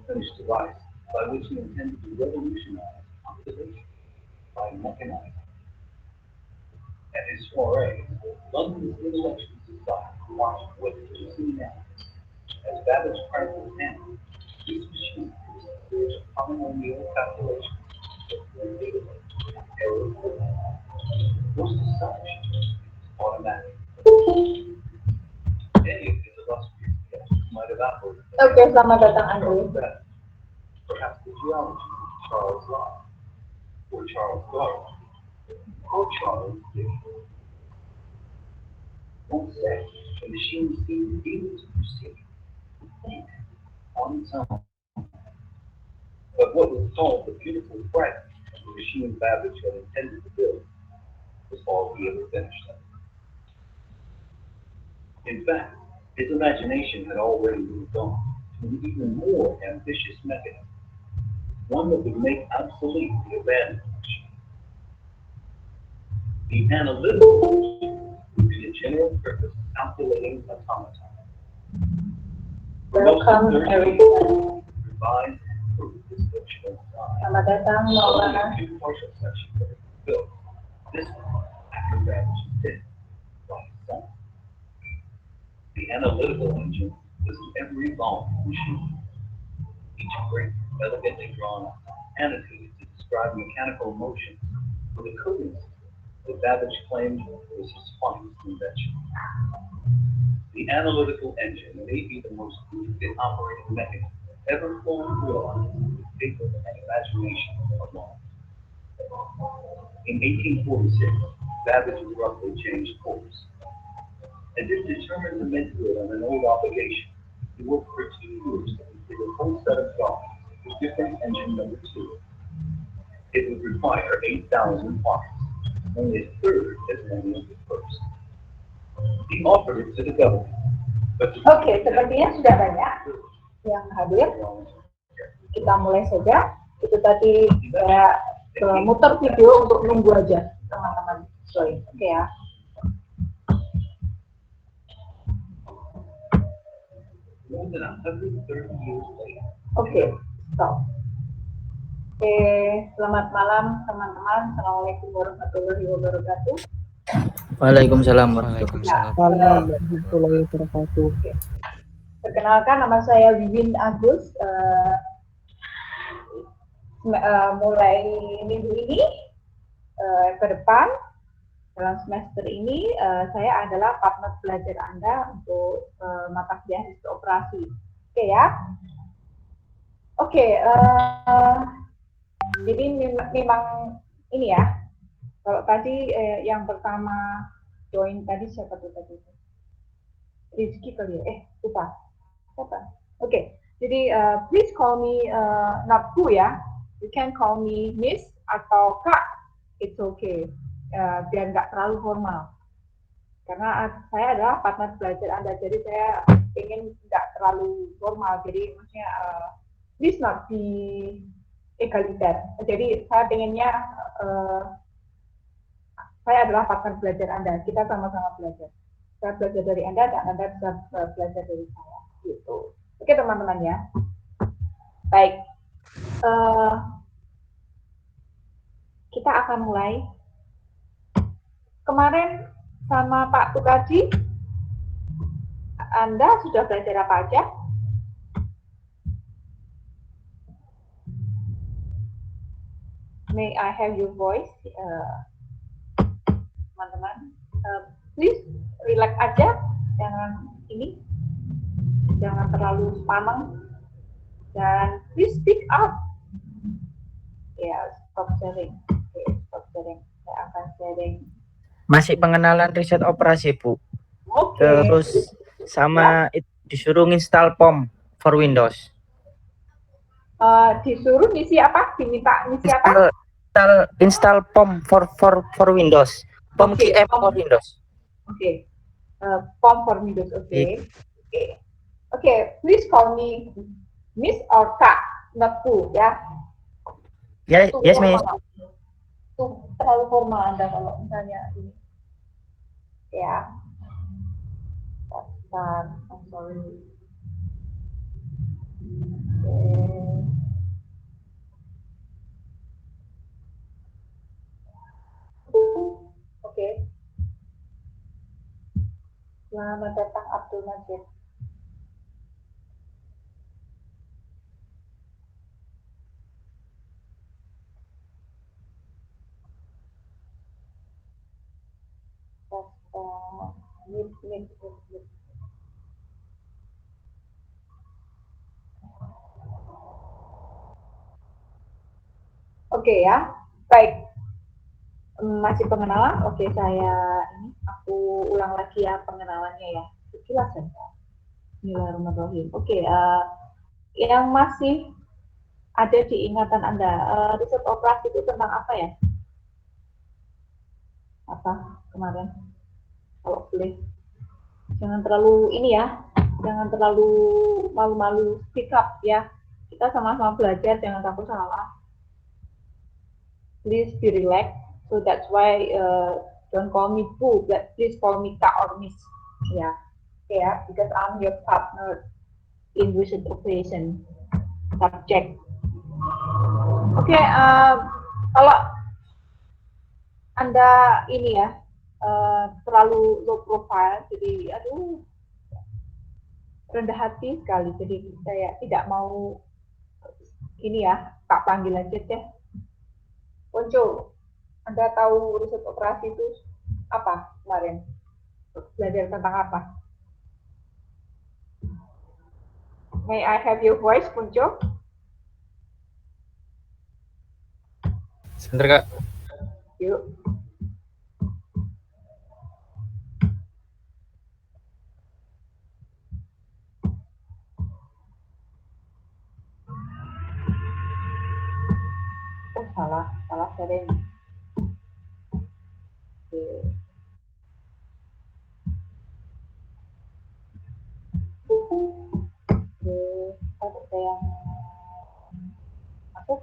unfinished device by which he intended to revolutionize observation by mechanizing. At his soiree, London's intellectual society watched what we see now. As Babbage cranked his hand, this machine was a series of polynomial calculations that were repeatable and error-free. Most astonishing, it was automatic. Many of his illustrious guests might have operated Oke, selamat datang Charles Andre. Babbage, perhaps the geologist Charles Lott, or Charles Darwin, or Charles Dickens. One day, the machine seemed able to proceed to think on its own. But what was called the beautiful fragment of the machine Babbage had intended to build was all he ever finished of. In fact, his imagination had already moved on to an even more ambitious mechanism, one that would make obsolete the abandoned machine. The analytical machine would be a general purpose calculating automaton. For most of Welcome 30 years, everyone. revised and improved this fictional design. Selamat datang Only a Maulana. few partial sections were built. This one, after Babbage's death, by his son. The analytical engine was in every volume machine. Each great, elegantly drawn up, annotated to describe mechanical motion with a coding system that Babbage claimed was his finest invention. The analytical engine may be the most intricate operating mechanism ever fully realized with paper and imagination alone. In 1846, Babbage abruptly changed course. As if determined to make good on an old obligation, he worked for 2 years to complete a full set of drawings with different engine number 2. It would require 8,000 parts, only a third as many as the first. He offered it to the government, but the Oke, sepertinya sudah banyak yang hadir. Kita mulai saja. Itu tadi saya muter video untuk nunggu aja teman-teman. Sorry, oke ya. more than 130 years later. Oke, stop. Oke, selamat malam teman-teman. Assalamualaikum warahmatullahi wabarakatuh. Waalaikumsalam warahmatullahi Ya, Warahmatullahi wabarakatuh. perkenalkan nama saya Wiwin Agus. Mulai minggu ini ke depan dalam semester ini saya adalah partner belajar Anda untuk mata kuliah Sistem Operasi. Oke ya. Oke, jadi memang ini ya. Kalau tadi yang pertama join tadi siapa tuh tadi? Rizky kali ya? Lupa. Siapa? Oke. Jadi please call me not Bu ya. You can call me Miss atau Kak. It's okay. Biar nggak terlalu formal. Karena saya adalah partner belajar Anda, jadi saya ingin nggak terlalu formal. Jadi maksudnya please not be egaliter. Jadi saya pengennya saya adalah partner belajar Anda. Kita sama-sama belajar. Saya belajar dari Anda dan Anda bisa belajar dari saya. Gitu. Oke teman-teman ya. Baik. Kita akan mulai. Kemarin sama Pak Tukadi, Anda sudah belajar apa aja? May I have your voice, teman-teman? Please relax aja, jangan terlalu spaneng, dan please speak up. Ya, stop sharing. Oke, stop sharing. Saya akan sharing. Masih pengenalan riset operasi, Bu. Oke. Terus sama disuruh install POM for Windows. Disuruh ngisi apa? Diminta ngisi apa? Install POM for Windows. POM Okay, QM for Windows. Oke. POM for Windows. Oke. Oke. Please call me Miss or Kak, not Bu ya. Yes, Miss. Tuh terlalu formal Anda kalau misalnya ini. Ya. I'm sorry. Selamat datang Abdul Majid. Mute. Oke ya, baik. Masih pengenalan? Oke, aku ulang lagi ya pengenalannya ya. Jelas ya. Bismillahirrahmanirrahim. Oke, yang masih ada di ingatan Anda, riset operasi itu tentang apa ya? Apa kemarin? Kalau boleh, jangan terlalu ini ya, jangan terlalu malu-malu, speak up ya. Kita sama-sama belajar, jangan takut salah. Please be relaxed. So that's why don't call me Pooh, but please call me Kak or Miss. Yeah, yeah, because I'm your partner in research operation subject. Oke, kalau Anda ini ya terlalu low profile, jadi rendah hati sekali, jadi saya tidak mau ini ya, tak panggil aja deh. Ponco, Anda tahu riset operasi itu apa kemarin? Belajar tentang apa? May I have your voice, Ponco? Sebentar Kak. Yuk. Oh, salah sharing. Oke. Oke, ada yang masuk?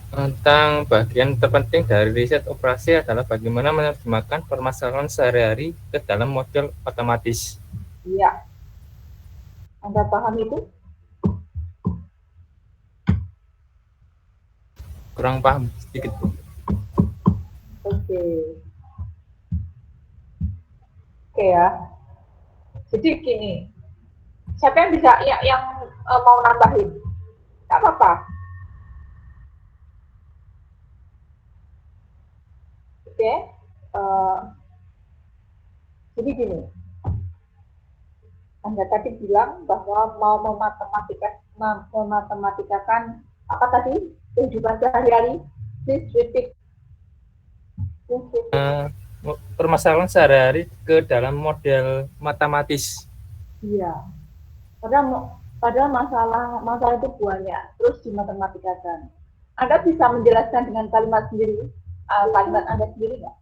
Tentang bagian terpenting dari riset operasi adalah bagaimana menerjemahkan permasalahan sehari-hari ke dalam model otomatis. Iya. Anda paham itu? Kurang paham sedikit. Oke. Oke ya. Jadi gini, siapa yang bisa yang mau nambahin? Nggak apa-apa. Oke. Jadi gini, Anda tadi bilang bahwa mau mematematikakan apa tadi kehidupan sehari-hari. Please repeat. Permasalahan sehari-hari ke dalam model matematis. Iya. Padahal masalah itu banyak, terus dimatematikkan. Anda bisa menjelaskan dengan kalimat sendiri, kalimat Anda sendiri nggak?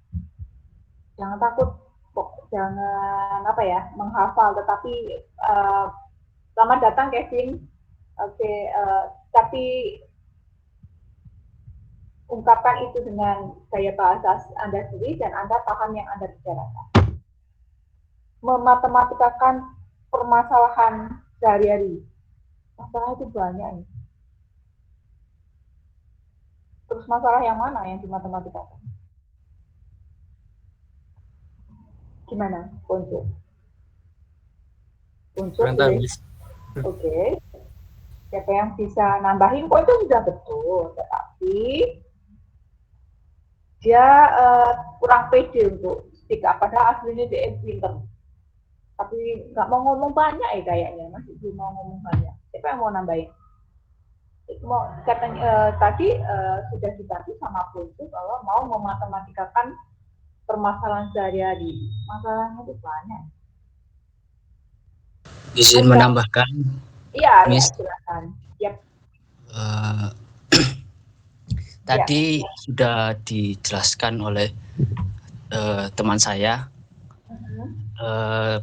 Jangan takut, kok jangan menghafal, tetapi selamat datang Kevin. Oke, tapi ungkapkan itu dengan gaya bahasa Anda sendiri dan Anda paham yang Anda bicarakan. Mematematikakan permasalahan sehari-hari. Masalah itu banyak nih. Terus masalah yang mana yang dimatematikkan? Gimana, Ponco? Oke. Siapa yang bisa nambahin? Ponco sudah betul, tetapi dia kurang pede untuk speak up. Padahal aslinya dia pinter. Tapi nggak mau ngomong banyak ya kayaknya, masih belum mau ngomong banyak. Siapa yang mau nambahin? Katanya tadi sudah dibagi sama Ponco bahwa mau mematematikakan permasalahan sehari-hari. Masalahnya itu banyak. Izin menambahkan. Iya, Miss. Silakan. Yep. Tadi sudah dijelaskan oleh teman saya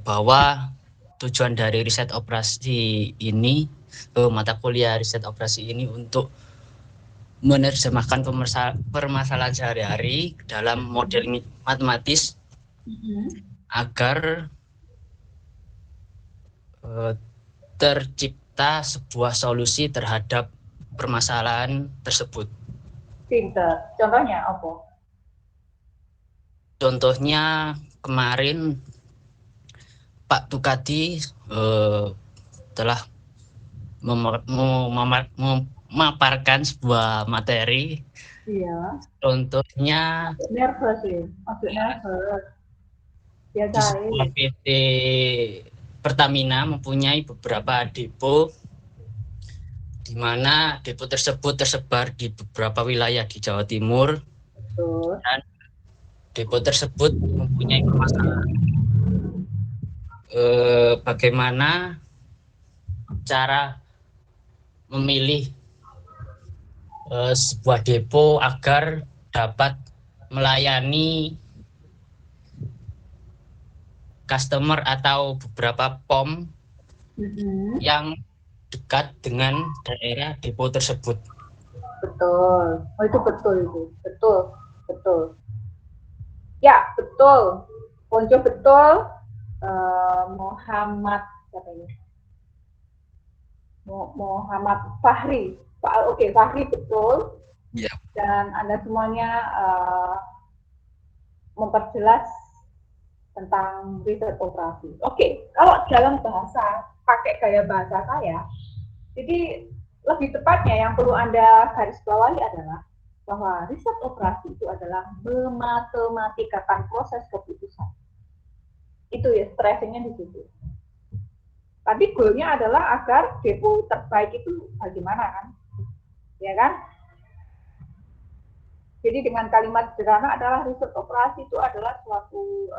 bahwa tujuan dari riset operasi ini, mata kuliah riset operasi ini untuk menerjemahkan permasalahan sehari-hari dalam model matematis agar tercipta sebuah solusi terhadap permasalahan tersebut. Pinter. Contohnya apa? Contohnya kemarin Pak Tukadi telah memaparkan sebuah materi. Iya. Contohnya Nervous ya, masuk nervous. di Biasa sebuah PT Pertamina mempunyai beberapa depo, di mana depo tersebut tersebar di beberapa wilayah di Jawa Timur. betul. Dan depo tersebut mempunyai permasalahan. Bagaimana cara memilih sebuah depo agar dapat melayani customer atau beberapa POM yang dekat dengan daerah depo tersebut. Betul. Oh itu betul itu. Betul. Ya betul. Ponco betul. Muhammad siapa ini? Muhammad Fahri. Oke, Fahri betul. Ya. Dan Anda semuanya memperjelas tentang riset operasi. Oke, kalau dalam bahasa, pakai gaya bahasa saya, jadi lebih tepatnya yang perlu Anda garis bawahi adalah bahwa riset operasi itu adalah mematematikakan proses keputusan. Itu ya, stressingnya di situ. Tapi goalnya adalah agar depo terbaik itu bagaimana kan? Ya kan? Jadi dengan kalimat sederhana adalah riset operasi itu adalah suatu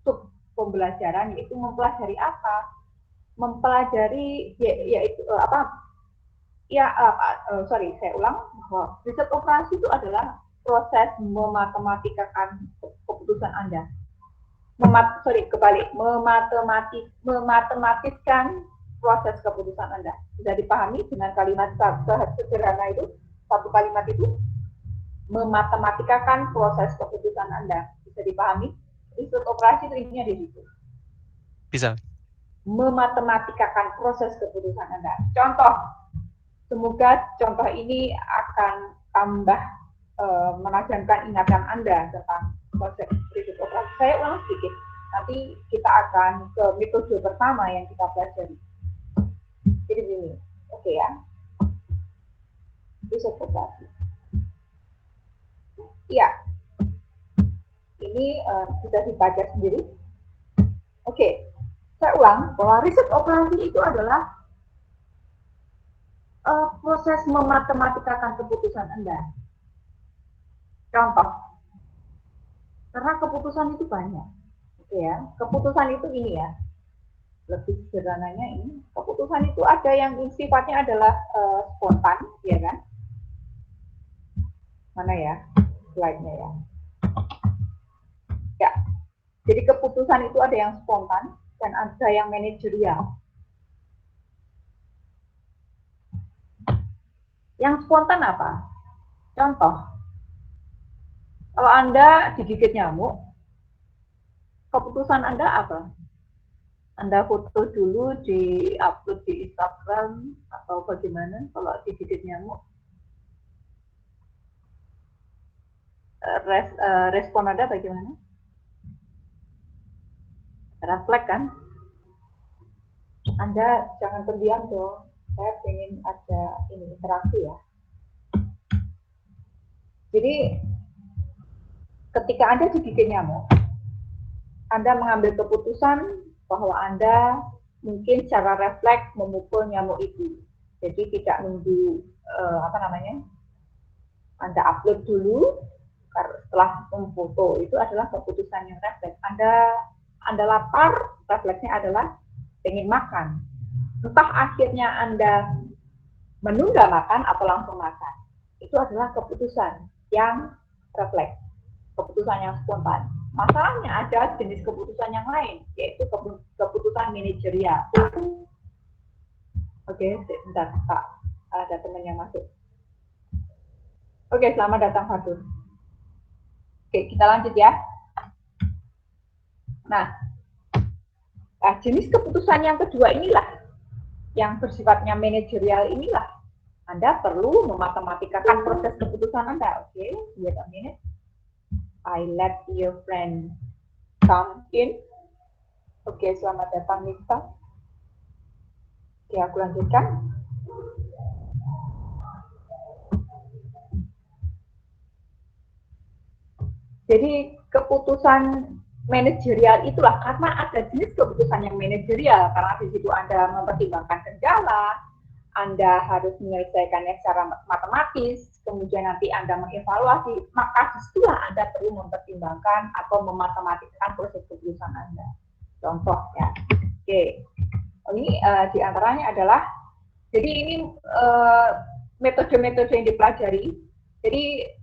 sub pembelajaran, yaitu mempelajari apa? Mempelajari yaitu saya ulang bahwa riset operasi itu adalah proses mematematikakan keputusan Anda. Mematematiskan proses keputusan Anda. Bisa dipahami dengan kalimat sederhana itu, satu kalimat itu, mematematikakan proses keputusan Anda. Bisa dipahami? Riset operasi itu intinya di situ. Bisa. Mematematikkan proses keputusan Anda. Contoh, semoga contoh ini akan tambah menajamkan ingatan Anda tentang konsep riset operasi. Saya ulang sedikit, nanti kita akan ke metode pertama yang kita pelajari. Jadi begini, oke ya. Riset operasi. Iya. Ini bisa dibaca sendiri. Oke. Saya ulang bahwa riset operasi itu adalah proses mematematikakan keputusan Anda. Contoh, karena keputusan itu banyak, oke ya. Keputusan itu ini ya, lebih sederhananya ini. Keputusan itu ada yang sifatnya adalah spontan, ya kan? Mana ya slide-nya ya? Ya, jadi keputusan itu ada yang spontan dan ada yang manajerial. Yang spontan apa? Contoh, kalau Anda digigit nyamuk, keputusan Anda apa? Anda foto dulu, di-upload di Instagram, atau bagaimana kalau digigit nyamuk? Respon Anda bagaimana? Refleks kan? Anda jangan terdiam dong. Saya ingin ada ini interaksi ya. Jadi ketika Anda digigit nyamuk, Anda mengambil keputusan bahwa Anda mungkin secara refleks memukul nyamuk itu. Jadi tidak nunggu Anda upload dulu setelah memfoto, itu adalah keputusan yang refleks. Anda lapar, refleksnya adalah ingin makan. Entah akhirnya Anda menunda makan atau langsung makan. Itu adalah keputusan yang refleks, keputusan yang spontan. Masalahnya ada jenis keputusan yang lain, yaitu keputusan manajerial. Oke, sebentar Pak, ada teman yang masuk. Oke, selamat datang Fatur. Oke, kita lanjut ya. Nah, jenis keputusan yang kedua inilah, yang bersifatnya manajerial inilah, Anda perlu mematematikakan proses keputusan Anda. Oke, wait a minute. I let your friend come in. Oke, selamat datang Miftah. Oke, aku lanjutkan. Jadi keputusan manajerial itulah karena ada jenis keputusan yang manajerial, karena di situ Anda mempertimbangkan kendala, Anda harus menyelesaikannya secara matematis, kemudian nanti Anda mengevaluasi, maka disitulah Anda perlu mempertimbangkan atau mematematikkan proses keputusan Anda. Contoh ya, oke, ini diantaranya adalah, jadi ini metode-metode yang dipelajari, jadi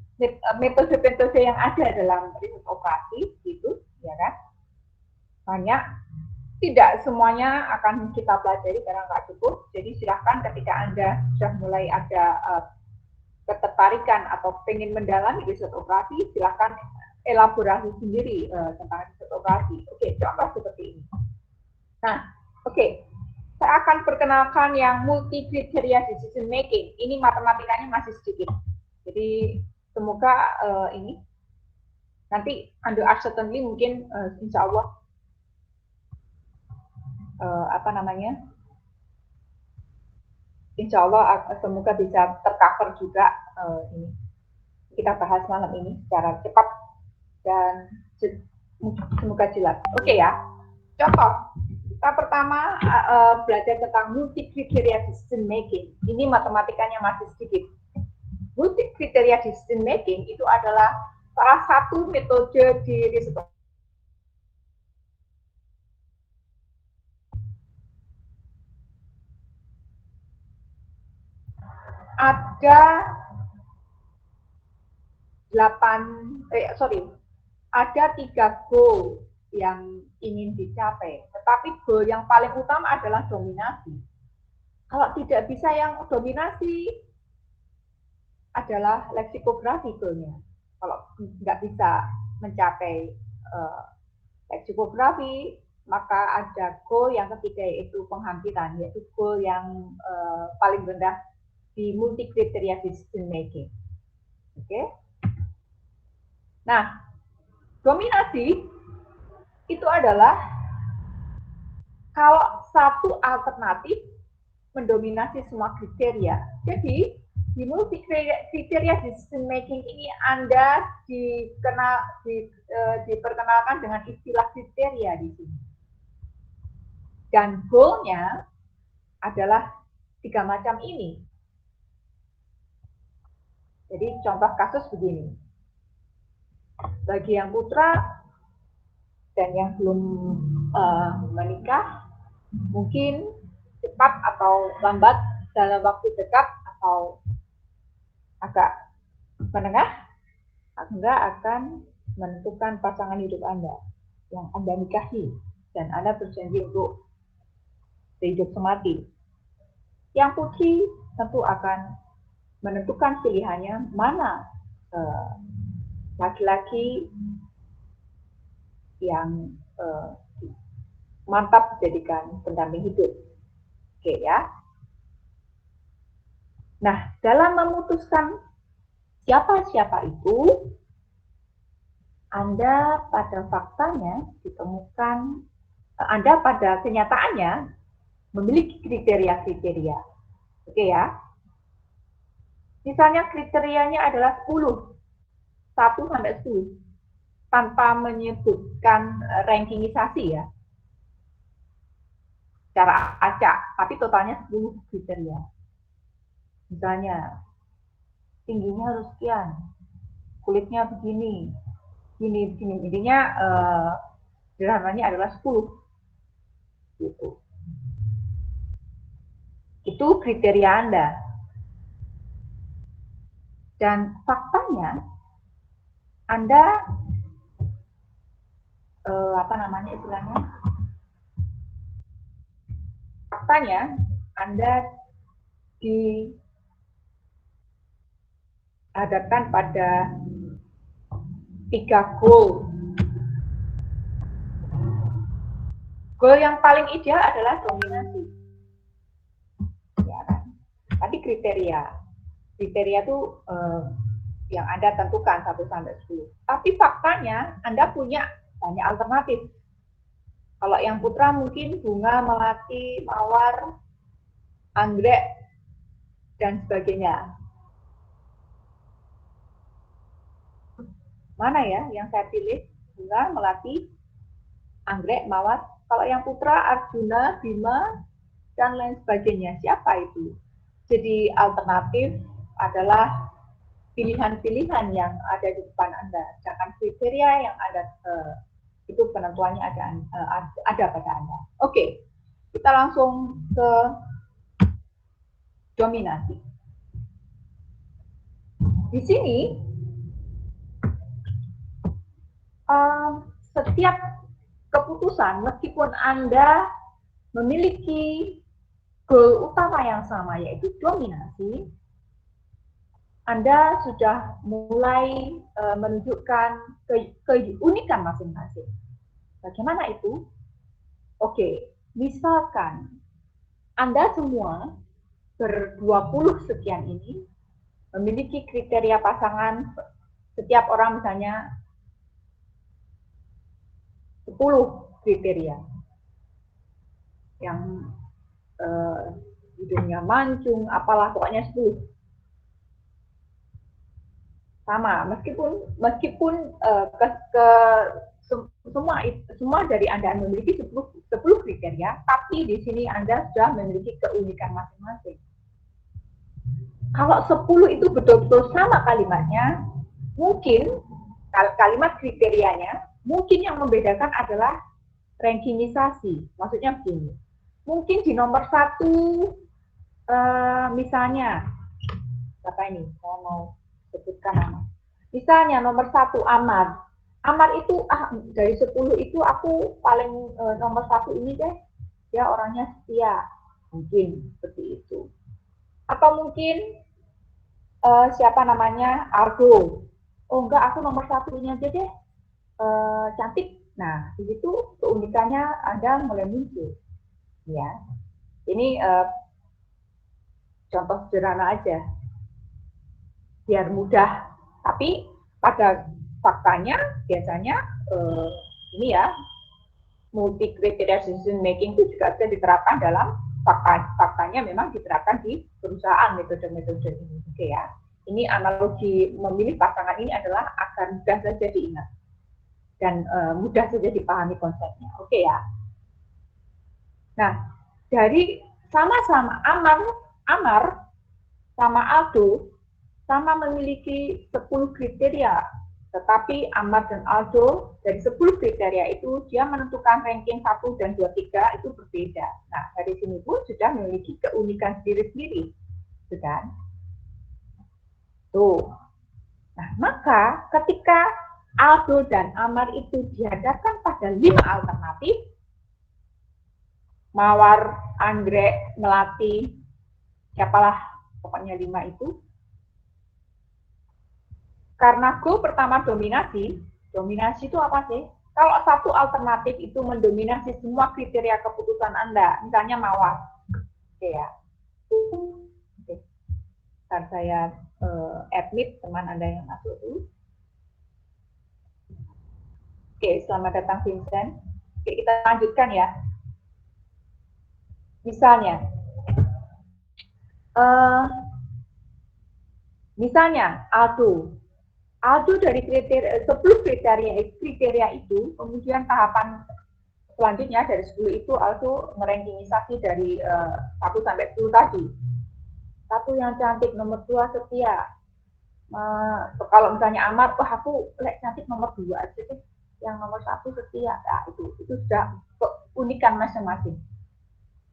metode-metode yang ada dalam riset operasi gitu, ya kan? Banyak, tidak semuanya akan kita pelajari karena nggak cukup. Jadi silahkan ketika Anda sudah mulai ada ketertarikan atau pengen mendalami riset operasi, silahkan elaborasi sendiri tentang riset operasi. Oke, contoh seperti ini. Nah, oke. Saya akan perkenalkan yang multi kriteria decision making. Ini matematikanya masih sedikit. Jadi semoga ini nanti under uncertainty mungkin insya Allah insya Allah semoga bisa tercover juga ini kita bahas malam ini secara cepat dan semoga jelas. Oke ya, contoh kita pertama belajar tentang multi kriteria decision making. Ini matematikanya masih sedikit. Multi kriteria decision making itu adalah salah satu metode di riset. Ada ada 3 goal yang ingin dicapai, tetapi goal yang paling utama adalah dominasi. Kalau tidak bisa yang dominasi, adalah leksikografi goalnya. Kalau nggak bisa mencapai leksikografi, maka ada goal yang ketiga yaitu penghampiran, yaitu goal yang paling rendah di multi kriteria decision making. Oke. Nah, dominasi itu adalah kalau satu alternatif mendominasi semua kriteria. Jadi di multi kriteria decision making ini Anda diperkenalkan dengan istilah kriteria di sini. Dan goal-nya adalah 3 macam ini. Jadi contoh kasus begini. Bagi yang putra dan yang belum menikah, mungkin cepat atau lambat dalam waktu dekat atau agak menengah, Anda akan menentukan pasangan hidup Anda yang Anda nikahi dan Anda berjanji untuk hidup semati. Yang putri tentu akan menentukan pilihannya mana laki-laki yang mantap dijadikan pendamping hidup. Oke ya. Nah, dalam memutuskan siapa-siapa itu, Anda pada faktanya ditemukan, Anda pada kenyataannya memiliki kriteria-kriteria. Oke ya. Misalnya kriterianya adalah 10, 1 sampai 10, tanpa menyebutkan rankingisasi ya, secara acak, tapi totalnya 10 kriteria. Misalnya, tingginya harus sekian, kulitnya begini, begini. Intinya sederhananya adalah 10. Gitu. Itu kriteria Anda. Dan faktanya, Anda faktanya Anda dihadapkan pada 3 goal. Goal yang paling ideal adalah dominasi. Ya kan? Tapi kriteria itu yang Anda tentukan 1 sampai 10. Tapi faktanya Anda punya banyak alternatif. Kalau yang putra mungkin bunga, melati, mawar, anggrek, dan sebagainya. Mana ya yang saya pilih? Bunga, melati, anggrek, mawar. Kalau yang putra, Arjuna, Bima, dan lain sebagainya. Siapa itu? Jadi alternatif adalah pilihan-pilihan yang ada di depan Anda. Jangan kriteria yang ada itu penentuannya ada pada Anda. Oke, kita langsung ke dominasi. Di sini setiap keputusan, meskipun Anda memiliki goal utama yang sama, yaitu dominasi, Anda sudah mulai menunjukkan keunikan masing-masing. Bagaimana itu? Oke, misalkan Anda semua ber-20 sekian ini memiliki kriteria pasangan, setiap orang misalnya 10 kriteria. Yang hidungnya mancung, apalah, pokoknya 10. Sama, meskipun semua dari Anda memiliki 10 kriteria, tapi di sini Anda sudah memiliki keunikan masing-masing. Kalau 10 itu betul-betul sama kalimatnya, mungkin kalimat kriterianya, mungkin yang membedakan adalah rankingisasi. Maksudnya begini, mungkin di nomor 1, misalnya, apa ini, saya mau sebutkan nama. Misalnya nomor 1 Amar. Amar itu dari 10 itu aku paling nomor 1 ini deh, dia orangnya setia, mungkin seperti itu. Atau mungkin siapa namanya, Argo. Oh enggak, aku nomor 1 ini aja deh, cantik. Nah, begitu keunikannya Anda mulai muncul. Ya, ini contoh sederhana aja, biar mudah. Tapi pada faktanya biasanya ini ya, multi criteria decision making itu juga bisa diterapkan dalam faktanya memang diterapkan di perusahaan metode-metode ini. Oke ya, ini analogi memilih pasangan ini adalah agar mudah saja diingat dan mudah saja dipahami konsepnya. Oke ya. Nah, dari sama-sama Amar sama Aldo sama memiliki 10 kriteria, tetapi Amar dan Aldo dari 10 kriteria itu dia menentukan ranking 1 dan 2, 3 itu berbeda. Nah, dari sini pun sudah memiliki keunikan sendiri-sendiri. Sudah. Tuh. Nah, maka ketika Aldo dan Amar itu dihadapkan pada 5 alternatif, mawar, anggrek, melati, siapalah pokoknya 5 itu. Karena goal pertama dominasi itu apa sih? Kalau satu alternatif itu mendominasi semua kriteria keputusan Anda, misalnya mawar. Oke ya. Oke. Ntar saya admit teman Anda yang masuk dulu. Oke, selamat datang Vincent. Oke, kita lanjutkan ya. Misalnya Aldo dari 10 kriteria itu, kemudian tahapan selanjutnya dari 10 itu Aldo ngerankingisasi dari 1 sampai 10 tadi. 1 yang cantik, nomor 2 setia. Kalau misalnya Amar, wah aku cantik nomor 2 aja deh, yang nomor 1 setia. Nah, itu sudah keunikan masing-masing.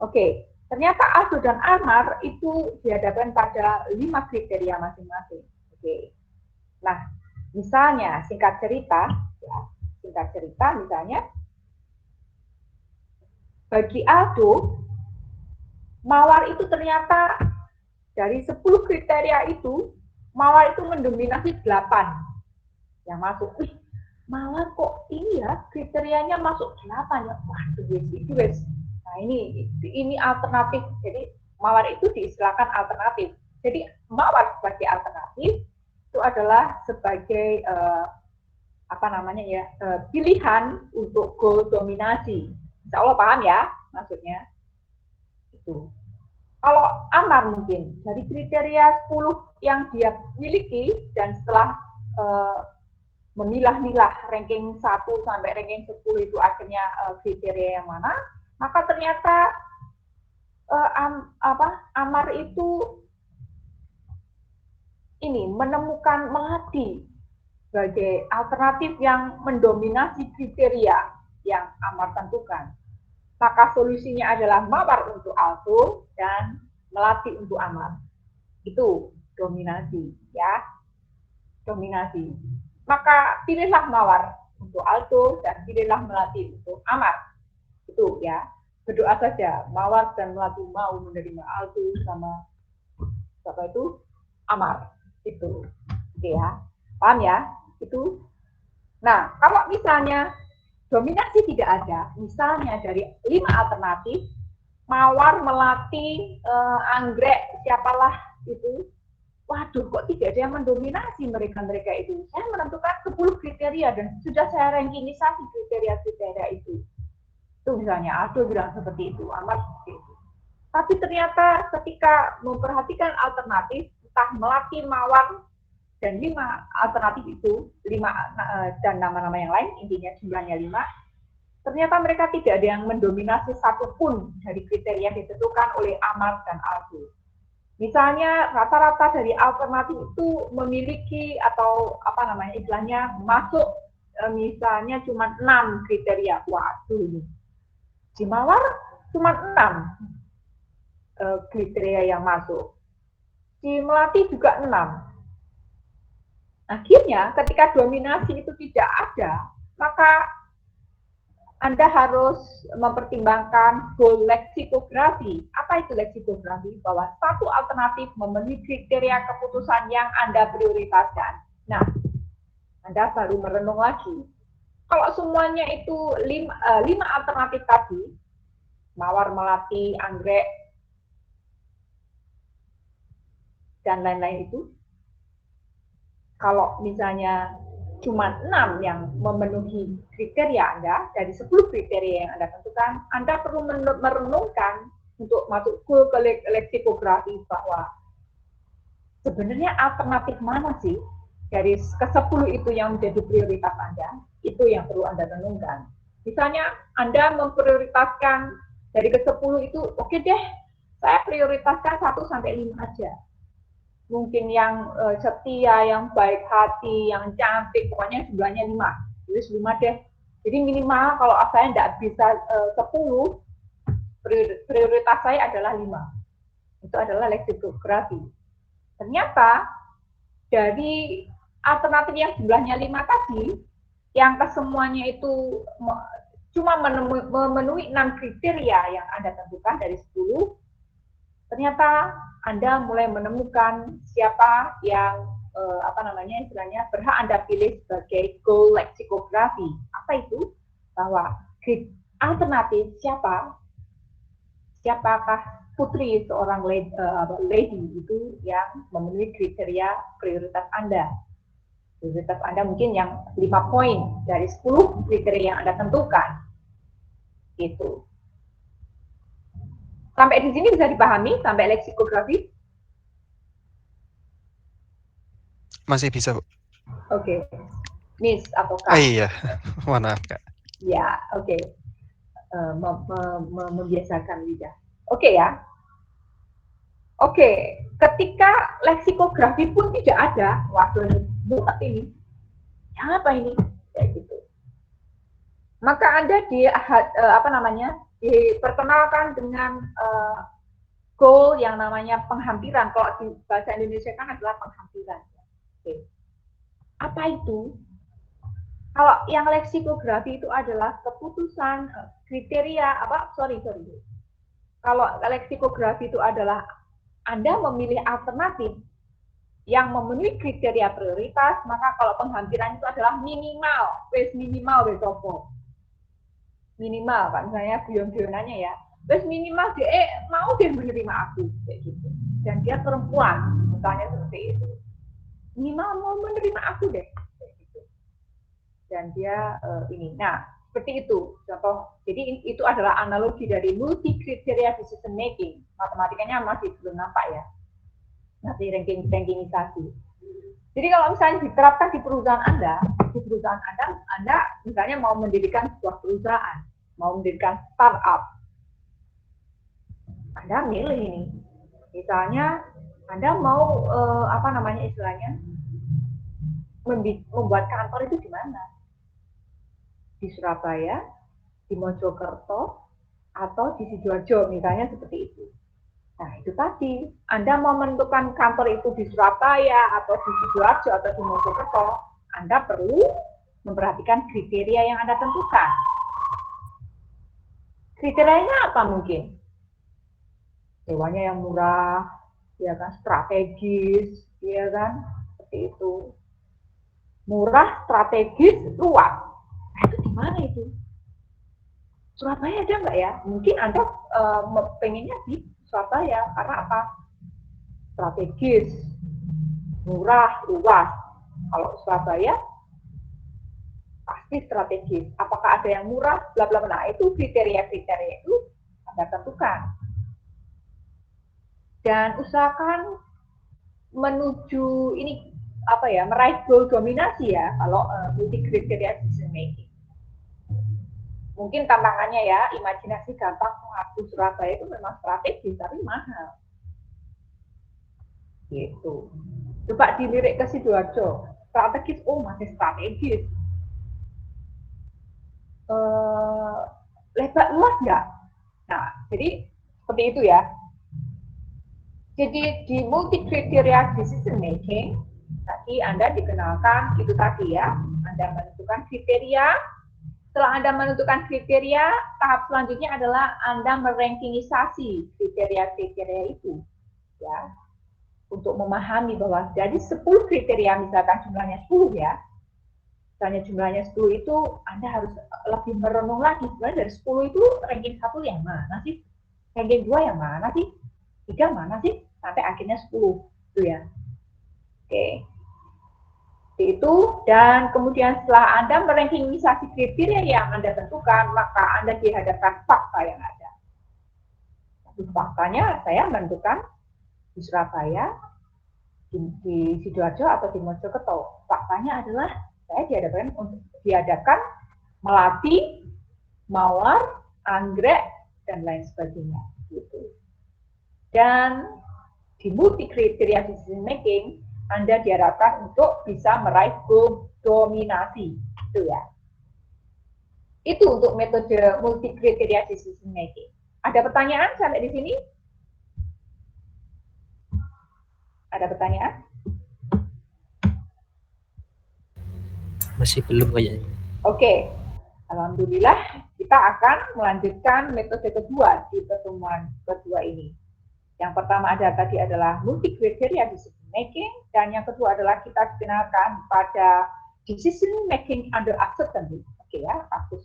Oke, ternyata Aldo dan Amar itu dihadapkan pada 5 kriteria masing-masing. Oke. Nah, misalnya singkat cerita misalnya bagi Aldo, mawar itu ternyata dari 10 kriteria itu, mawar itu mendominasi 8 yang masuk. Wih, mawar kok ini ya, kriterianya masuk 8 ya. Waduh, itu wes. Nah, ini alternatif. Jadi mawar itu diistilahkan alternatif. Jadi mawar sebagai alternatif, itu adalah sebagai pilihan untuk goal dominasi. Insya Allah paham ya maksudnya. Itu. Kalau Amar mungkin dari kriteria 10 yang dia miliki dan setelah memilah-milah ranking 1 sampai ranking 10 itu akhirnya kriteria yang mana, maka ternyata Amar itu ini menemukan melati sebagai alternatif yang mendominasi kriteria yang Amar tentukan. Maka solusinya adalah mawar untuk alto dan melati untuk Amar. Itu dominasi, ya. Dominasi. Maka pilihlah mawar untuk alto dan pilihlah melati untuk Amar. Itu ya. Berdoa saja, mawar dan melati mau menerima alto sama apa itu Amar. Itu. Oke ya. Paham ya? Itu. Nah, kalau misalnya dominasi tidak ada, misalnya dari 5 alternatif, mawar, melati, anggrek, siapalah itu, waduh kok tidak ada yang mendominasi mereka itu. Saya menentukan 10 kriteria dan sudah saya rankingisasi kriteria-kriteria itu. Itu misalnya, Aldo bilang seperti itu, Amar seperti itu. Tapi ternyata ketika memperhatikan alternatif, entah melati, mawar, dan 5 alternatif itu, 5 dan nama-nama yang lain, intinya jumlahnya 5, ternyata mereka tidak ada yang mendominasi satupun dari kriteria yang ditentukan oleh Amar dan Aldo. Misalnya rata-rata dari alternatif itu memiliki atau istilahnya masuk misalnya cuma 6 kriteria. Waduh, di mawar cuma 6 kriteria yang masuk. Di melati juga 6. Akhirnya ketika dominasi itu tidak ada, maka Anda harus mempertimbangkan goal leksikografi. Apa itu leksikografi? Bahwa satu alternatif memenuhi kriteria keputusan yang Anda prioritaskan. Nah, Anda baru merenung lagi. Kalau semuanya itu 5 alternatif tadi, mawar, melati, anggrek, dan lain-lain itu, kalau misalnya cuma 6 yang memenuhi kriteria Anda, dari 10 kriteria yang Anda tentukan, Anda perlu merenungkan untuk masuk ke leksikografi bahwa sebenarnya alternatif mana sih dari ke-10 itu yang menjadi prioritas Anda, itu yang perlu Anda renungkan. Misalnya Anda memprioritaskan dari ke-10 itu, oke deh, saya prioritaskan 1-5 aja. Mungkin yang setia, yang baik hati, yang cantik, pokoknya jumlahnya 5. Jadi 5 deh. Jadi minimal kalau saya tidak bisa 10, prioritas saya adalah 5. Itu adalah leksikografi. Ternyata dari alternatif yang jumlahnya 5 tadi, yang kesemuanya itu cuma memenuhi 6 kriteria yang Anda tentukan dari 10, ternyata Anda mulai menemukan siapa yang istilahnya berhak Anda pilih sebagai goal leksikografi. Apa itu? Bahwa alternatif siapakah putri seorang lady itu yang memenuhi kriteria prioritas Anda. Prioritas Anda mungkin yang 5 poin dari 10 kriteria yang Anda tentukan. Gitu. Sampai di sini bisa dipahami, sampai leksikografi? Masih bisa, Bu. Oke. Miss atau Kak? Iya, maaf, Kak. Ya, oke. Membiasakan lidah. Oke ya. Oke, ketika leksikografi pun tidak ada, waduh ini, apa ini? Kayak gitu. Maka Anda diperkenalkan dengan goal yang namanya penghampiran. Kalau di bahasa Indonesia kan adalah penghampiran. Oke. Apa itu? Kalau yang leksikografi itu adalah keputusan kriteria Kalau leksikografi itu adalah Anda memilih alternatif yang memenuhi kriteria prioritas, maka kalau penghampiran itu adalah minimal minimal, Pak, misalnya guyon-guyonannya ya, terus minimal dia mau dia menerima aku, kayak gitu, dan dia perempuan, misalnya seperti itu. minimal mau menerima aku deh. Dan dia ini. Nah, seperti itu contoh. Jadi itu adalah analogi dari multi kriteria decision making. Matematikanya masih belum nampak ya. Nanti rankingisasi. Jadi kalau misalnya diterapkan di perusahaan Anda misalnya mau mendirikan sebuah perusahaan, mau mendirikan startup, Anda milih ini. Misalnya Anda mau membuat kantor itu di mana? Di Surabaya, di Mojokerto, atau di Sidoarjo misalnya seperti itu. Nah itu tadi, Anda mau menentukan kantor itu di Surabaya atau di Sidoarjo atau di Mojokerto, Anda perlu memperhatikan kriteria yang Anda tentukan. Kriterianya apa mungkin? Sewanya yang murah, ya kan, strategis, ya kan, seperti itu. Murah, strategis, luas. Nah itu di mana itu? Surabaya ada nggak ya? Mungkin Anda pengennya di Surabaya, karena apa? Strategis, murah, luas. Kalau Surabaya, pasti strategis. Apakah ada yang murah, bla bla bla. Nah, itu kriteria-kriteria itu Anda tentukan. Dan usahakan menuju ini meraih goal dominasi ya, kalau multi kriteria decision making. Mungkin tantangannya ya, imajinasi gampang mengaku Surabaya itu memang strategis, tapi mahal. Gitu. Coba dilirik ke Sidoarjo, strategis, masih strategis. Lebar luas nggak? Nah, jadi seperti itu ya. Jadi di multi kriteria decision making, tadi Anda dikenalkan itu tadi ya, Anda menentukan kriteria. Setelah Anda menentukan kriteria, tahap selanjutnya adalah Anda merankingisasi kriteria-kriteria itu. Ya, untuk memahami bahwa dari 10 kriteria, misalkan jumlahnya 10 ya, misalnya jumlahnya 10 itu, Anda harus lebih merenung lagi, sebenarnya dari 10 itu ranking 1 yang mana sih? Ranking 2 yang mana sih? 3 mana sih? Sampai akhirnya 10, itu ya. Oke. Itu, dan kemudian setelah Anda merankingisasi kriteria yang Anda tentukan, maka Anda dihadapkan fakta yang ada. Tapi faktanya saya menentukan di Surabaya, di Sidoarjo atau di Mojokerto. Faktanya adalah saya dihadapkan Melati, Mawar, Anggrek, dan lain sebagainya. Gitu. Dan di multi kriteria decision making, Anda diharapkan untuk bisa meraih goal dominasi, itu ya. Itu untuk metode multi kriteria decision making. Ada pertanyaan sampai di sini? Ada pertanyaan? Masih belum kayaknya. Oke, alhamdulillah kita akan melanjutkan metode kedua di pertemuan kedua ini. Yang pertama adalah multi kriteria decision making, dan yang kedua adalah kita dikenalkan pada decision making under uncertainty. Oke ya, aku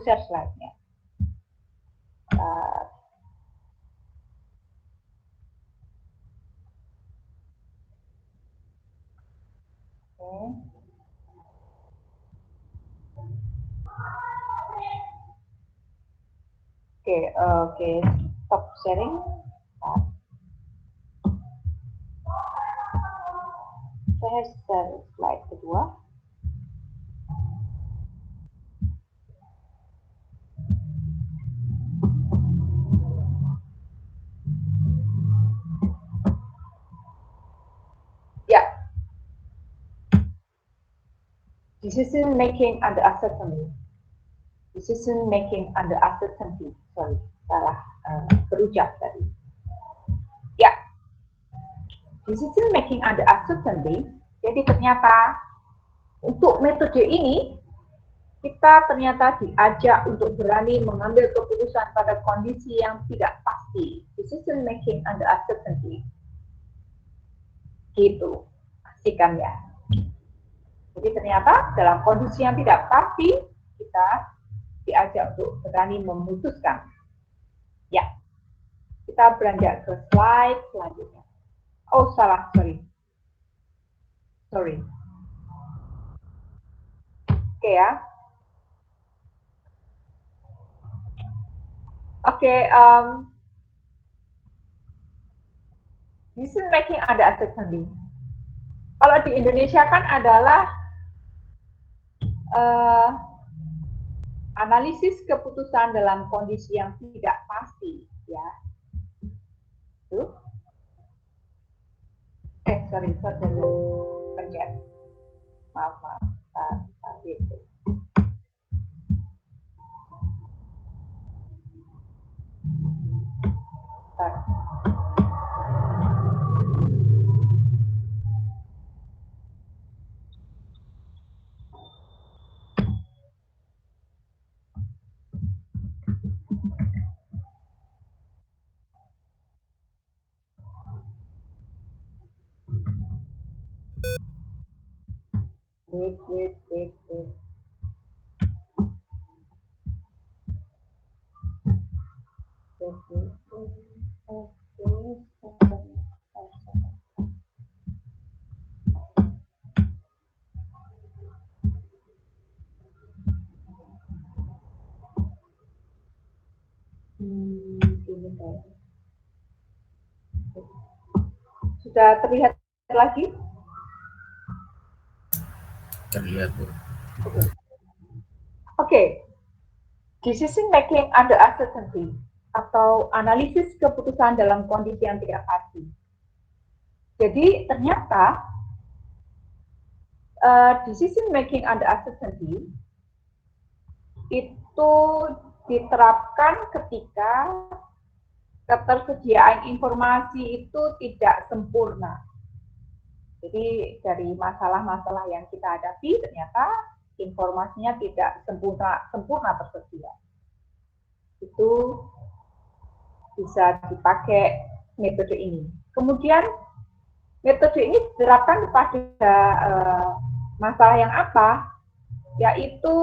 share slide-nya. Oke, stop sharing. Saya share slide kedua. Ya. Decision making under uncertainty. Decision making under uncertainty. Sorry, salah berucap tadi. Ya. Decision making under uncertainty. Jadi ternyata untuk metode ini kita ternyata diajak untuk berani mengambil keputusan pada kondisi yang tidak pasti. Decision making under uncertainty. Gitu. Pastikan ya. Jadi ternyata dalam kondisi yang tidak pasti kita diajak untuk berani memutuskan. Ya. Kita beranjak ke slide selanjutnya. Oh, salah, sorry. Sorry. Oke ya. Oke, decision making ada uncertainty. Kalau di Indonesia kan adalah analisis keputusan dalam kondisi yang tidak pasti, ya. Tuh. Sorry, pencet. Maaf. Gitu. Wait. Sudah terlihat lagi? Terlihat, Bu. Oke. Decision making under uncertainty atau analisis keputusan dalam kondisi yang tidak pasti. Jadi ternyata decision making under uncertainty itu diterapkan ketika ketersediaan informasi itu tidak sempurna. Jadi dari masalah-masalah yang kita hadapi ternyata informasinya tidak sempurna tersedia. Itu bisa dipakai metode ini. Kemudian metode ini diterapkan pada masalah yang apa? Yaitu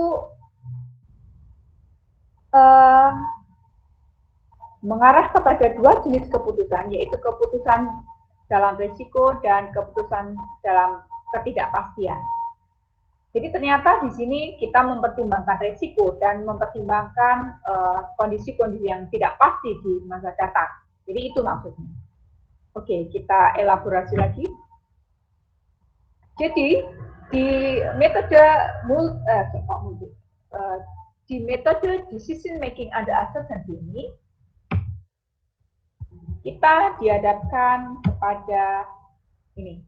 mengarah kepada dua jenis keputusan, yaitu keputusan dalam risiko dan keputusan dalam ketidakpastian. Jadi ternyata di sini kita mempertimbangkan risiko dan mempertimbangkan kondisi-kondisi yang tidak pasti di masa datang. Jadi itu maksudnya. Oke, kita elaborasi lagi. Jadi di metode decision making under uncertainty ini kita dihadapkan kepada ini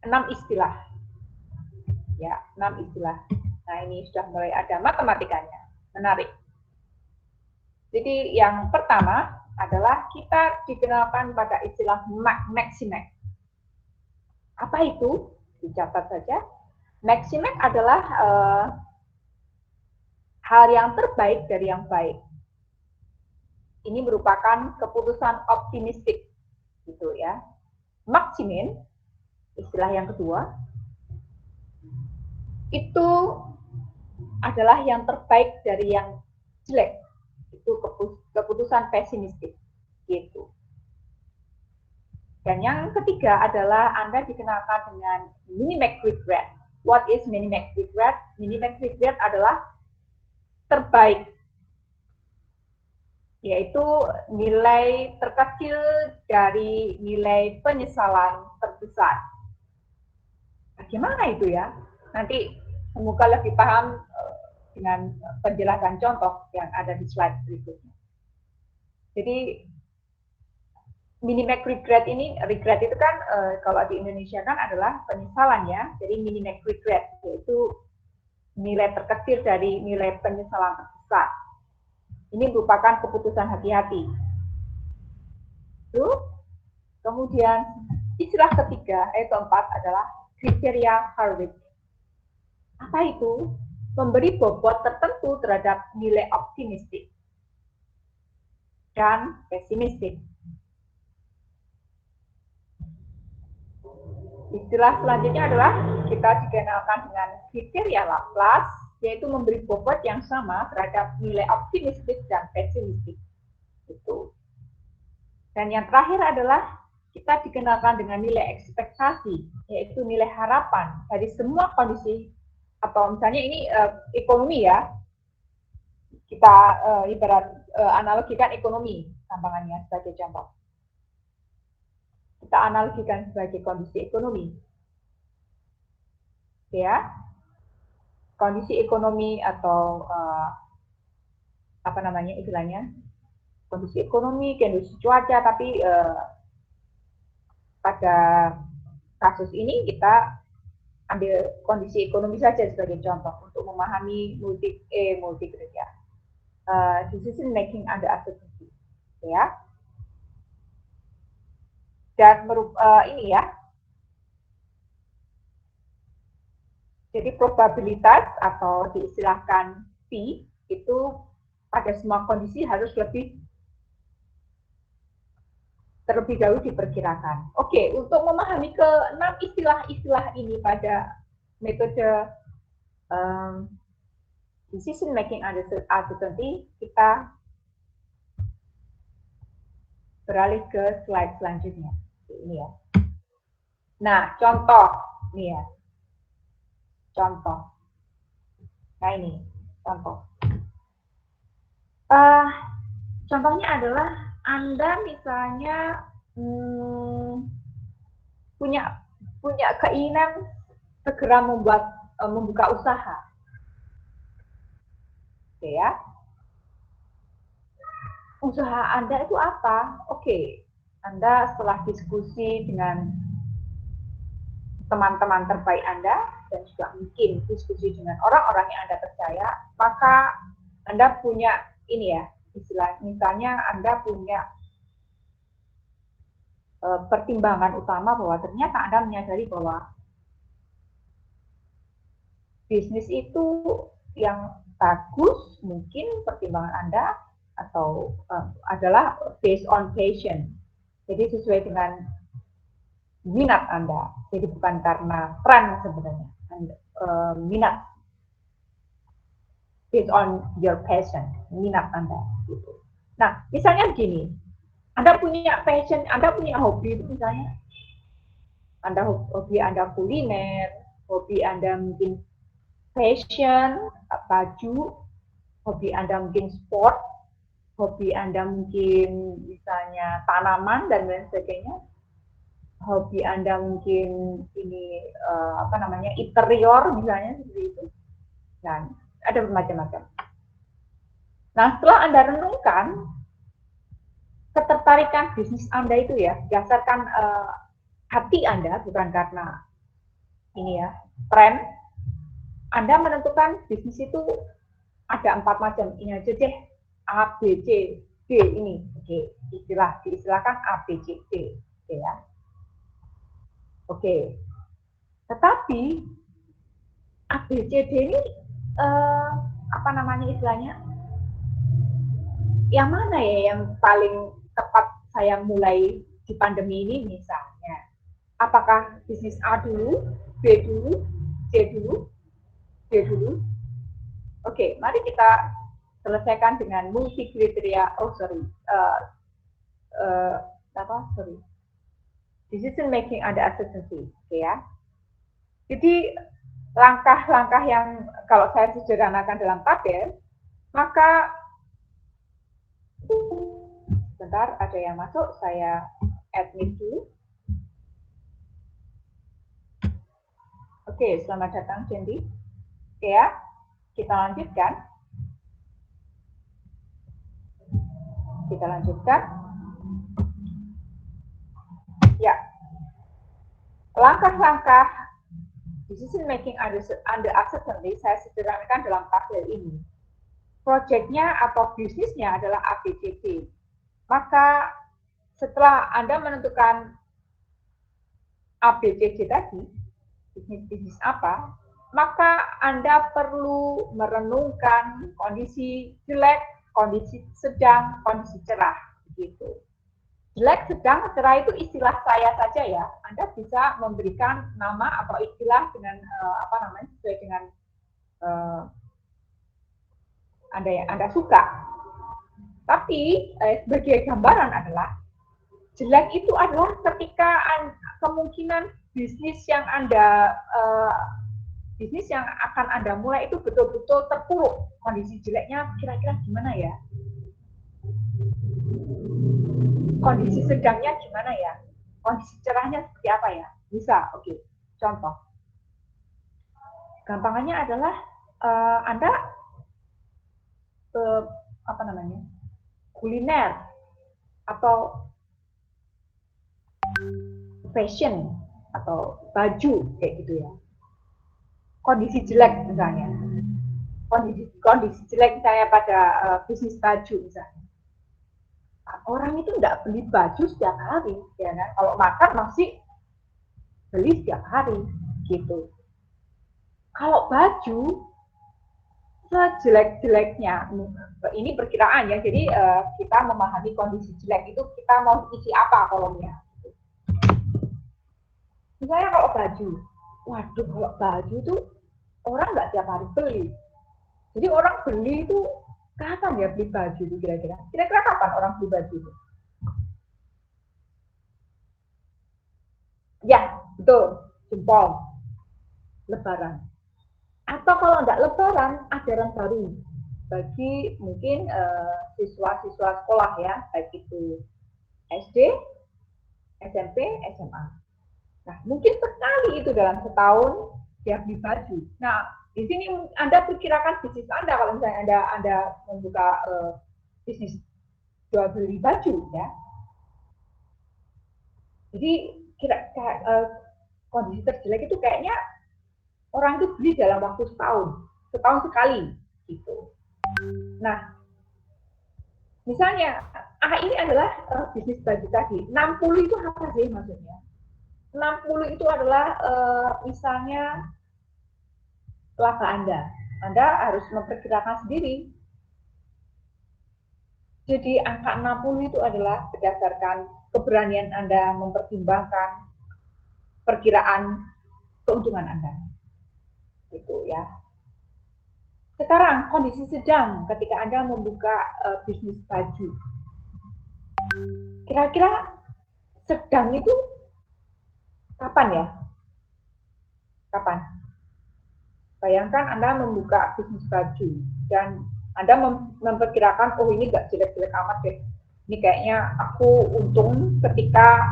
6 istilah. Ya, 6 istilah. Nah, ini sudah mulai ada matematikanya. Menarik. Jadi yang pertama adalah kita dikenalkan pada istilah maximax. Apa itu? Dicatat saja. Maximax adalah hal yang terbaik dari yang baik. Ini merupakan keputusan optimistik, gitu ya. Maximin, istilah yang kedua, itu adalah yang terbaik dari yang jelek. Itu keputusan pesimistik, gitu. Dan yang ketiga adalah Anda dikenalkan dengan minimax regret. What is minimax regret? Minimax regret adalah terbaik, yaitu nilai terkecil dari nilai penyesalan terbesar. Bagaimana itu ya? Nanti semoga lebih paham dengan penjelasan contoh yang ada di slide berikutnya. Jadi minimax regret ini, regret itu kan kalau di Indonesia kan adalah penyesalan ya. Jadi minimax regret yaitu nilai terkecil dari nilai penyesalan terbesar. Ini merupakan keputusan hati-hati. Kemudian istilah ketiga, keempat adalah kriteria Harvard. Apa itu? Memberi bobot tertentu terhadap nilai optimistik dan pesimistik. Istilah selanjutnya adalah kita dikenalkan dengan kriteria Laplace, yaitu memberi bobot yang sama terhadap nilai optimistik dan pesimistik. Itu. Dan yang terakhir adalah kita dikenalkan dengan nilai ekspektasi, yaitu nilai harapan dari semua kondisi, atau misalnya ini ekonomi ya, kita ibarat analogikan ekonomi, gampangannya sebagai contoh. Kita analogikan sebagai kondisi ekonomi. Ya, kondisi ekonomi atau apa namanya istilahnya, kondisi ekonomi, kondisi cuaca, tapi pada kasus ini kita ambil kondisi ekonomi saja sebagai contoh untuk memahami decision making under uncertainty, ya. Dan ini ya. Jadi probabilitas atau diistilahkan P itu pada semua kondisi harus terlebih dahulu diperkirakan. Oke, untuk memahami ke-6 istilah-istilah ini pada metode decision making under uncertainty, kita beralih ke slide selanjutnya. Ini ya. Nah, contoh nih ya. Contoh. Nah ini contoh. Contohnya adalah Anda misalnya punya keinginan segera membuka usaha, oke ya. Usaha Anda itu apa? Oke, Anda setelah diskusi dengan teman-teman terbaik Anda dan juga mungkin diskusi dengan orang-orang yang Anda percaya, maka Anda punya ini ya, istilah misalnya Anda punya pertimbangan utama bahwa ternyata Anda menyadari bahwa bisnis itu yang bagus, mungkin pertimbangan Anda atau adalah based on passion. Jadi sesuai dengan minat Anda. Jadi bukan karena tren sebenarnya. Minat. Based on your passion, minat Anda. Gitu. Nah, misalnya begini, Anda punya passion, Anda punya hobi itu misalnya, hobi Anda kuliner, hobi Anda mungkin fashion, baju, hobi Anda mungkin sport, hobi Anda mungkin misalnya tanaman dan lain sebagainya, hobi Anda mungkin ini interior misalnya seperti itu, dan ada macam-macam. Nah, setelah Anda renungkan ketertarikan bisnis Anda itu ya berdasarkan hati Anda, bukan karena ini ya tren, Anda menentukan bisnis itu ada 4 macam. Ini aja deh, A, B, C, D ini. Oke, diistilahkan A, B, C, D. Oke ya. Oke. Tetapi A, B, C, D ini apa namanya istilahnya? Yang mana ya yang paling tepat saya mulai di pandemi ini misalnya? Apakah bisnis A dulu, B dulu, C dulu, D dulu? Oke, mari kita selesaikan dengan multi kriteria. Decision making under uncertainty, oke ya. Jadi langkah-langkah yang kalau saya sederhanakan dalam tabel, maka sebentar ada yang masuk, saya admit dulu. Oke, selamat datang Cindy. Oke ya, kita lanjutkan. Ya, langkah-langkah decision making under uncertainty saya sederhanakan dalam tabel ini. Proyeknya atau bisnisnya adalah ABCD. Maka setelah Anda menentukan ABCD tadi, bisnis apa, maka Anda perlu merenungkan kondisi jelek, kondisi sedang, kondisi cerah, begitu. Jelek, sedang, cerah itu istilah saya saja ya. Anda bisa memberikan nama atau istilah dengan sesuai dengan Anda suka. Tapi sebagai gambaran adalah jelek itu adalah ketika kemungkinan bisnis yang akan Anda mulai itu betul-betul terpuruk. Kondisi jeleknya kira-kira gimana ya? Kondisi sedangnya gimana ya? Kondisi cerahnya seperti apa ya? Bisa, oke. Contoh. Gampangannya adalah Anda kuliner atau fashion atau baju kayak gitu ya. Kondisi jelek misalnya. Kondisi jelek saya pada bisnis baju misalnya. Orang itu tidak beli baju setiap hari, ya kan? Kalau makan masih beli setiap hari, gitu. Kalau baju sejelek-jeleknya, ini perkiraan ya. Jadi kita memahami kondisi jelek itu kita mau isi apa kolomnya. Misalnya kalau baju, waduh kalau baju itu orang nggak tiap hari beli. Jadi orang beli itu kapan ya beli baju itu kira-kira? Kira-kira kapan orang beli baju itu? Ya, betul. Jempol. Lebaran. Atau kalau enggak lebaran, ajaran baru. Bagi mungkin siswa-siswa sekolah ya, baik itu SD, SMP, SMA. Nah, mungkin sekali itu dalam setahun dia beli baju. Nah, di sini Anda perkirakan bisnis Anda kalau misalnya Anda membuka bisnis jual beli baju ya. Jadi kondisi terjelek itu kayaknya orang itu beli dalam waktu setahun sekali gitu. Nah, misalnya ini adalah bisnis baju tadi. 60 itu apa sih maksudnya? 60 itu adalah misalnya laba Anda. Anda harus memperkirakan sendiri. Jadi angka 60 itu adalah berdasarkan keberanian Anda mempertimbangkan perkiraan keuntungan Anda. Gitu ya. Sekarang kondisi sedang ketika Anda membuka bisnis baju. Kira-kira sedang itu kapan ya? Kapan? Bayangkan Anda membuka bisnis baju dan Anda memperkirakan, oh ini nggak jelek-jelek amat deh. Ini kayaknya aku untung ketika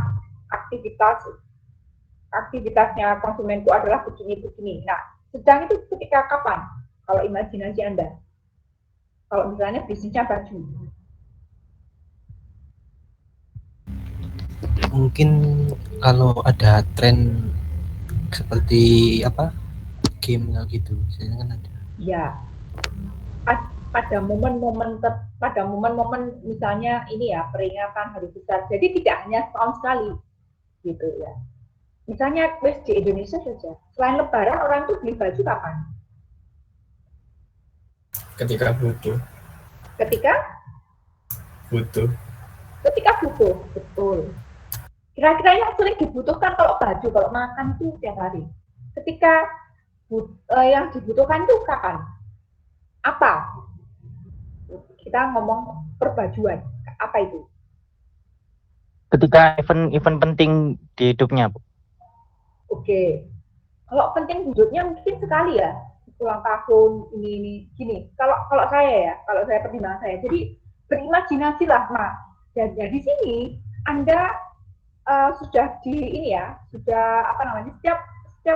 aktivitasnya konsumenku adalah begini-begini. Nah, sedang itu ketika kapan? Kalau imajinasi Anda. Kalau misalnya bisnisnya baju. Mungkin kalau ada tren seperti apa game gitu, biasanya kan ada. Ya, pada momen-momen misalnya ini ya peringatan hari besar. Jadi tidak hanya setahun sekali, gitu ya. Misalnya di Indonesia saja, selain Lebaran orang tuh beli baju kapan? Ketika butuh. Ketika butuh, betul. Kira-kira yang sering dibutuhkan kalau baju, kalau makan itu setiap hari. Ketika yang dibutuhkan itu kapan? Apa? Kita ngomong perbajuan. Apa itu? Ketika event penting di hidupnya, Bu. Oke. Kalau penting hidupnya mungkin sekali ya. Ulang tahun ini gini. Kalau saya pertimbangan saya. Jadi berimajinasilah, Mas. Dan di sini Anda sudah setiap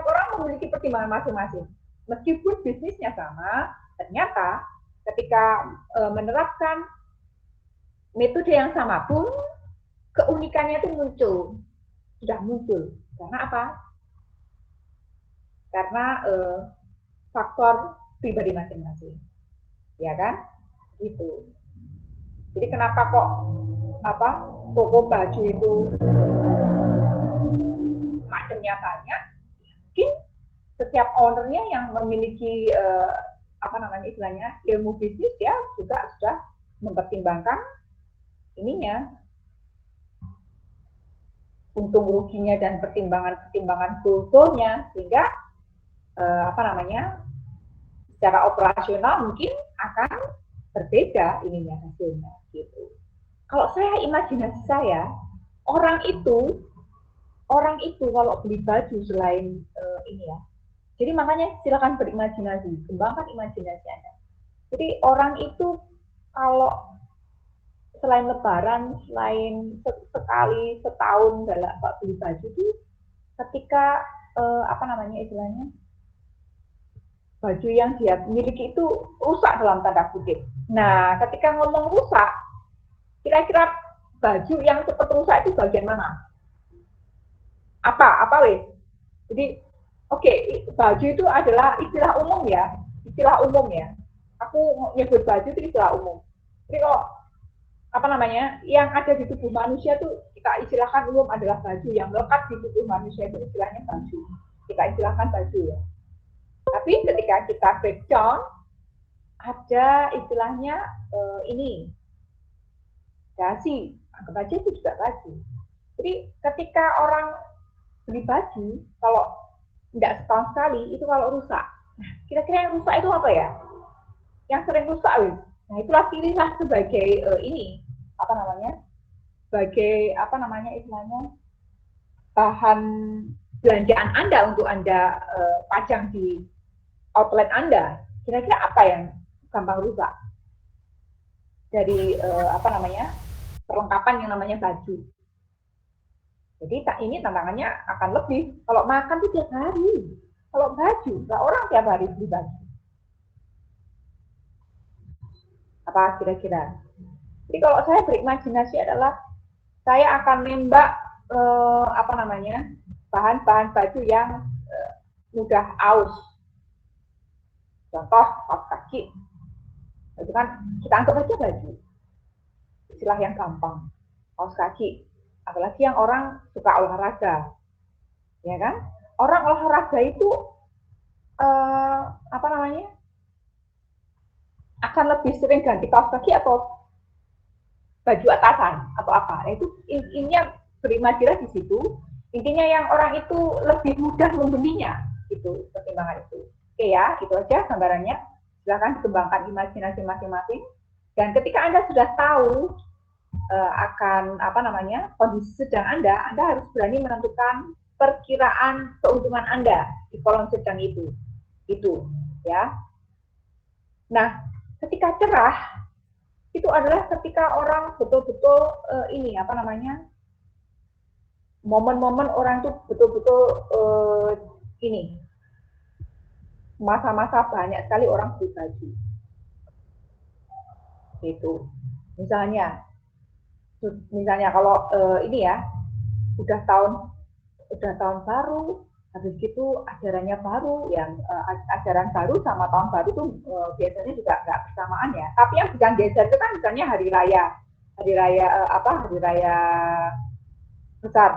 orang memiliki pertimbangan masing-masing. Meskipun bisnisnya sama, ternyata ketika menerapkan metode yang sama pun keunikannya itu sudah muncul. Karena apa? Karena faktor pribadi masing-masing, ya kan? Gitu. Jadi kenapa kok toko baju itu macamnya banyak? Mungkin setiap ownernya yang memiliki ilmu bisnis ya juga sudah mempertimbangkan untung ruginya dan pertimbangan goalnya sehingga secara operasional mungkin akan berbeda hasilnya gitu. Kalau saya imajinasi saya orang itu kalau beli baju selain ini ya. Jadi makanya silakan berimajinasi, kembangkan imajinasi Anda. Jadi orang itu kalau selain lebaran, selain sekali setahun dalam beli baju itu ketika apa namanya istilahnya baju yang dia miliki itu rusak dalam tanda kutip. Nah, ketika ngomong rusak, kira-kira baju yang cepat rusak itu bagian mana? Apa weh? Jadi, oke, baju itu adalah istilah umum ya. Aku nyebut baju itu istilah umum. Jadi kalau apa namanya, yang ada di tubuh manusia itu kita istilahkan umum adalah baju, yang melekat di tubuh manusia itu istilahnya baju. Kita istilahkan baju ya. Tapi ketika kita breakdown, ada istilahnya ini dasi, anggap aja itu juga baju. Jadi ketika orang beli baju, kalau tidak setahun sekali, itu kalau rusak. Nah, kira-kira yang rusak itu apa ya? Yang sering rusak, wis. Nah, itulah pilihlah sebagai ini, apa namanya? Sebagai apa namanya istilahnya bahan belanjaan Anda untuk Anda pajang di outlet Anda. Kira-kira apa yang gampang rusak? Dari apa namanya? Perlengkapan yang namanya baju. Jadi ini tantangannya akan lebih. Kalau makan itu tiap hari. Kalau baju, nggak orang tiap hari beli baju. Apa kira-kira? Jadi kalau saya berimajinasi adalah saya akan nembak apa namanya bahan-bahan baju yang mudah aus. Contoh kaos kaki. Itu kan kita anggap aja baju. Istilah yang gampang. Kaos kaki. Apalagi yang orang suka olahraga, ya kan? Orang olahraga itu apa namanya akan lebih sering ganti kaos kaki atau baju atasan atau apa? Itu intinya berimajinasi di situ. Intinya yang orang itu lebih mudah membelinya, itu pertimbangan itu. Oke ya, itu aja gambarannya. Silakan dikembangkan imajinasi masing-masing. Dan ketika Anda sudah tahu akan apa namanya kondisi sedang Anda harus berani menentukan perkiraan keuntungan Anda di kolom sedang itu ya. Nah, ketika cerah itu adalah ketika orang betul-betul ini apa namanya momen-momen orang itu betul-betul ini masa-masa banyak sekali orang beli baju gitu. Misalnya kalau ini ya udah tahun baru, habis itu ajarannya baru, yang ajaran baru sama tahun baru itu biasanya juga nggak bersamaan ya. Tapi yang sedang geser itu kan misalnya hari raya besar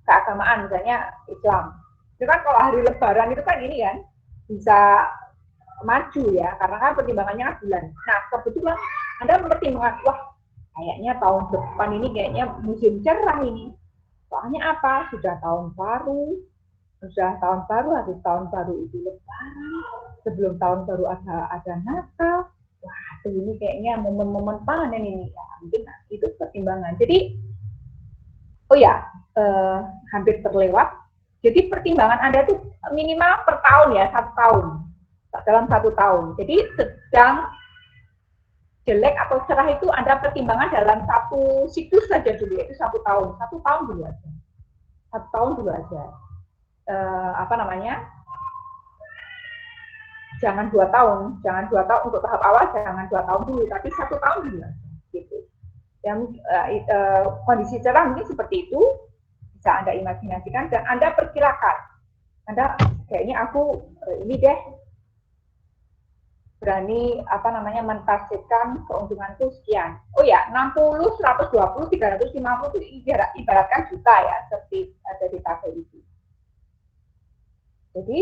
keagamaan, misalnya Islam. Itu kan kalau hari Lebaran itu kan ini kan bisa maju ya, karena kan pertimbangannya kan bulan. Nah kebetulan Anda mempertimbangkan, wah kayaknya tahun depan ini kayaknya musim cerah ini. Soalnya apa? Sudah tahun baru, habis tahun baru itu Lebaran, sebelum tahun baru ada Natal. Wah, ini kayaknya momen-momen panen ini. Ya, mungkin itu pertimbangan. Jadi, oh ya, hampir terlewat. Jadi pertimbangan Anda itu minimal per tahun ya, 1 tahun. Dalam 1 tahun. Jadi sedang jelek atau cerah itu Anda pertimbangan dalam 1 siklus saja dulu, yaitu 1 tahun. 1 tahun dulu aja. 1 tahun dulu aja. Apa namanya? Jangan 2 tahun. Jangan 2 tahun untuk tahap awal, jangan 2 tahun dulu, tapi 1 tahun dulu aja. Gitu. Yang kondisi cerah mungkin seperti itu, bisa Anda imajinasikan dan Anda perkirakan. Anda kayaknya aku ini deh berani apa namanya mentargetkan keuntunganku sekian. Oh ya, 60, 120, 350 itu ibaratkan juta ya, seperti ada di tabel itu. Jadi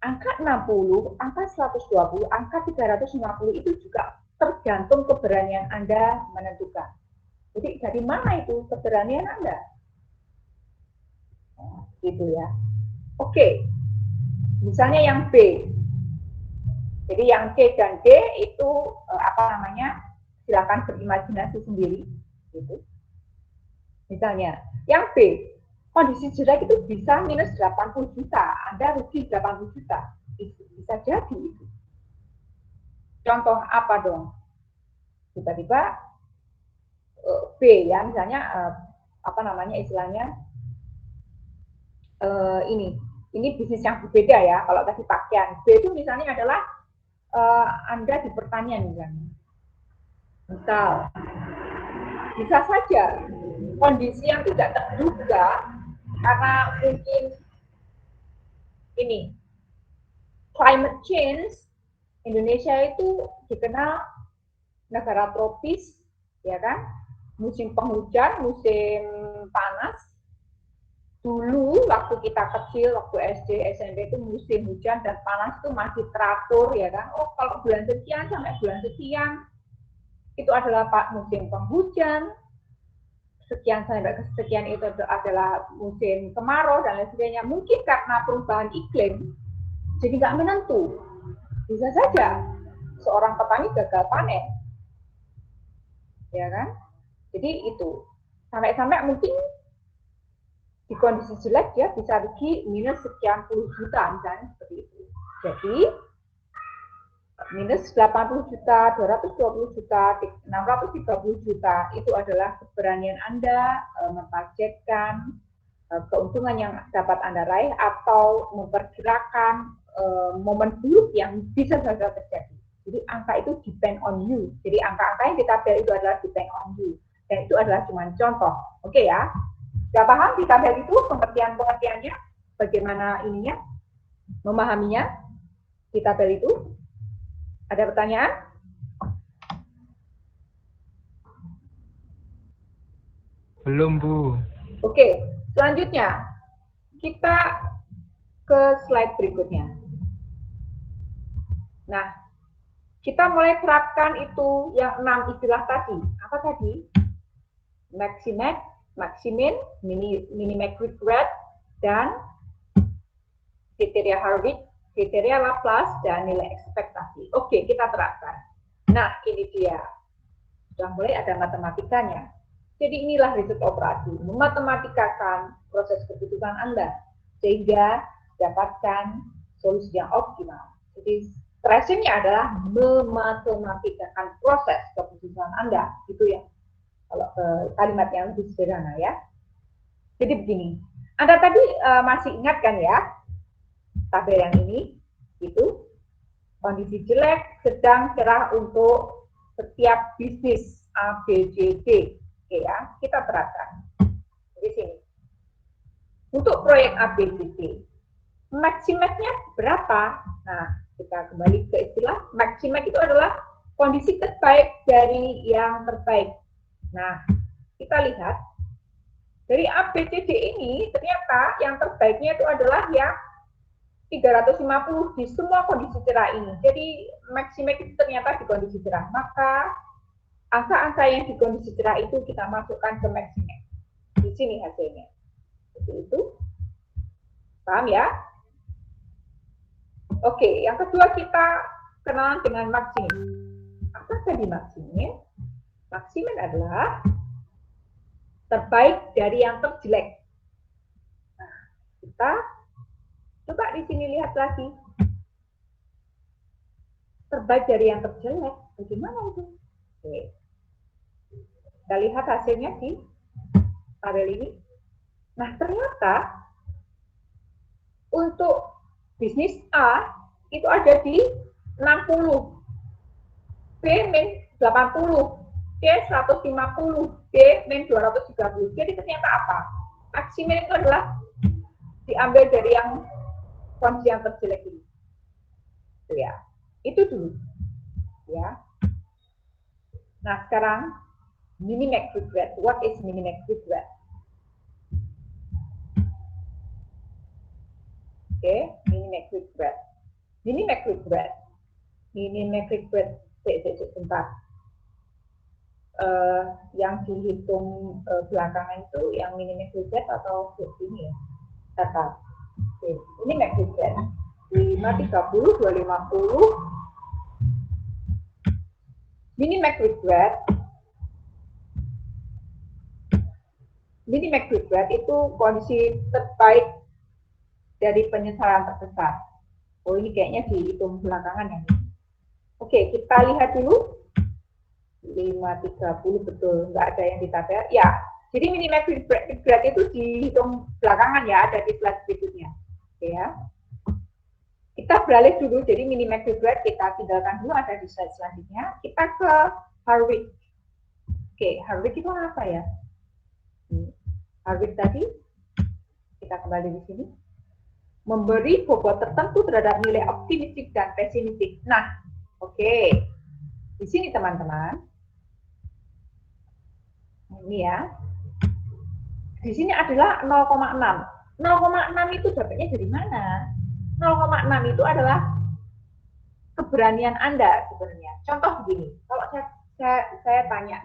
angka 60, angka 120, angka 350 itu juga tergantung keberanian Anda menentukan. Jadi dari mana itu keberanian Anda? Gitu ya. Oke. Misalnya yang B. Jadi yang C dan D itu apa namanya? Silakan berimajinasi sendiri gitu. Misalnya, yang B, kondisi jelek itu bisa minus 80 juta, Anda rugi 80 juta. Bisa jadi itu. Contoh apa dong? Tiba-tiba B ya, misalnya apa namanya istilahnya ini bisnis yang berbeda ya. Kalau tadi pakaian, B itu misalnya adalah Anda di pertanian misalnya. Misal, bisa saja kondisi yang tidak terduga karena mungkin ini climate change. Indonesia itu dikenal negara tropis, ya kan? Musim penghujan, musim panas. Dulu waktu kita kecil, waktu SD, SMP itu musim hujan dan panas itu masih teratur, ya kan? Oh, kalau bulan sekian sampai bulan sekian itu adalah musim penghujan. Sekian sampai sekian itu adalah musim kemarau dan lain sebagainya. Mungkin karena perubahan iklim, jadi nggak menentu. Bisa saja seorang petani gagal panen, ya kan? Jadi itu sampai mungkin di kondisi jelek dia bisa rugi minus sekian puluh juta misalnya seperti itu. Jadi minus 80 juta, 220 juta, 630 juta itu adalah keberanian Anda mentargetkan keuntungan yang dapat Anda raih atau memperkirakan momen buruk yang bisa saja terjadi. Jadi angka itu depend on you. Jadi angka-angka yang di tabel itu adalah depend on you. Dan itu adalah cuma contoh. Oke ya? Sudah paham di tabel itu pengertiannya? Bagaimana ininya? Memahaminya di tabel itu? Ada pertanyaan? Belum, Bu. Oke, selanjutnya kita ke slide berikutnya. Nah, kita mulai terapkan itu yang 6 istilah tadi. Apa tadi? Maximax, Maximin, Minimax Regret, dan kriteria Harvey, kriteria Laplace, dan nilai ekspektasi. Oke, kita terapkan. Nah, ini dia. Sudah mulai ada matematikanya. Jadi inilah riset operasi, mematematikakan proses keputusan Anda, sehingga dapatkan solusi yang optimal. Jadi stressingnya adalah mematematikakan proses keputusan Anda, gitu ya. Kalau kalimat yang lebih sederhana ya. Jadi begini, Anda tadi masih ingat kan ya, tabel yang ini, itu kondisi jelek, sedang, cerah untuk setiap bisnis A, B, C, D. Oke ya, kita terapkan di sini. Untuk proyek A, B, C, D, maksimalnya berapa? Nah, kita kembali ke istilah maksimal itu adalah kondisi terbaik dari yang terbaik. Nah, kita lihat dari A, B, C, D ini ternyata yang terbaiknya itu adalah yang 350 di semua kondisi cerah ini. Jadi maksimal itu ternyata di kondisi cerah. Maka angka-angka yang di kondisi cerah itu kita masukkan ke maksimal. Di sini hasilnya. Seperti itu. Paham ya? Oke, yang kedua kita kenalan dengan maksimal. Apa tadi maksimal? Maksimal adalah terbaik dari yang terjelek. Nah, kita coba di sini lihat lagi. Terbaik dari yang terjelek. Bagaimana itu? Oke. Kita lihat hasilnya di tabel ini. Nah, ternyata untuk bisnis A itu ada di 60, B min 80, C 150, D min 230. Jadi ternyata apa? Maksimal itu adalah diambil dari yang kondisi yang terjelek ini. Itu ya. Itu dulu. Ya. Nah, sekarang minimax regret. What is minimax regret? Oke, minimax regret. Minimax regret. Minimax regret. Sebentar. Yang dihitung belakangan itu yang minimax regret atau ini ya? Data. Oke, minimax regret. 530, 250. Minimax regret minimax berat itu kondisi terbaik dari penyesalan terbesar. Oh, ini kayaknya dihitung belakangan ya. Oke, kita lihat dulu. 530 betul, nggak ada yang di tabel. Ya, jadi minimax berat itu dihitung belakangan ya, ada di slide berikutnya. Oke ya. Kita beralih dulu, jadi minimax berat kita tinggalkan dulu, ada di slide selanjutnya. Kita ke Harwick. Oke, Harwick itu apa ya? Harwick tadi, kita kembali di sini. Memberi bobot tertentu terhadap nilai optimistik dan pesimistik. Nah, oke. Di sini teman-teman. Ini ya. Di sini adalah 0,6. 0,6 itu dapatnya dari mana? 0,6 itu adalah keberanian Anda sebenarnya. Contoh begini, kalau saya tanya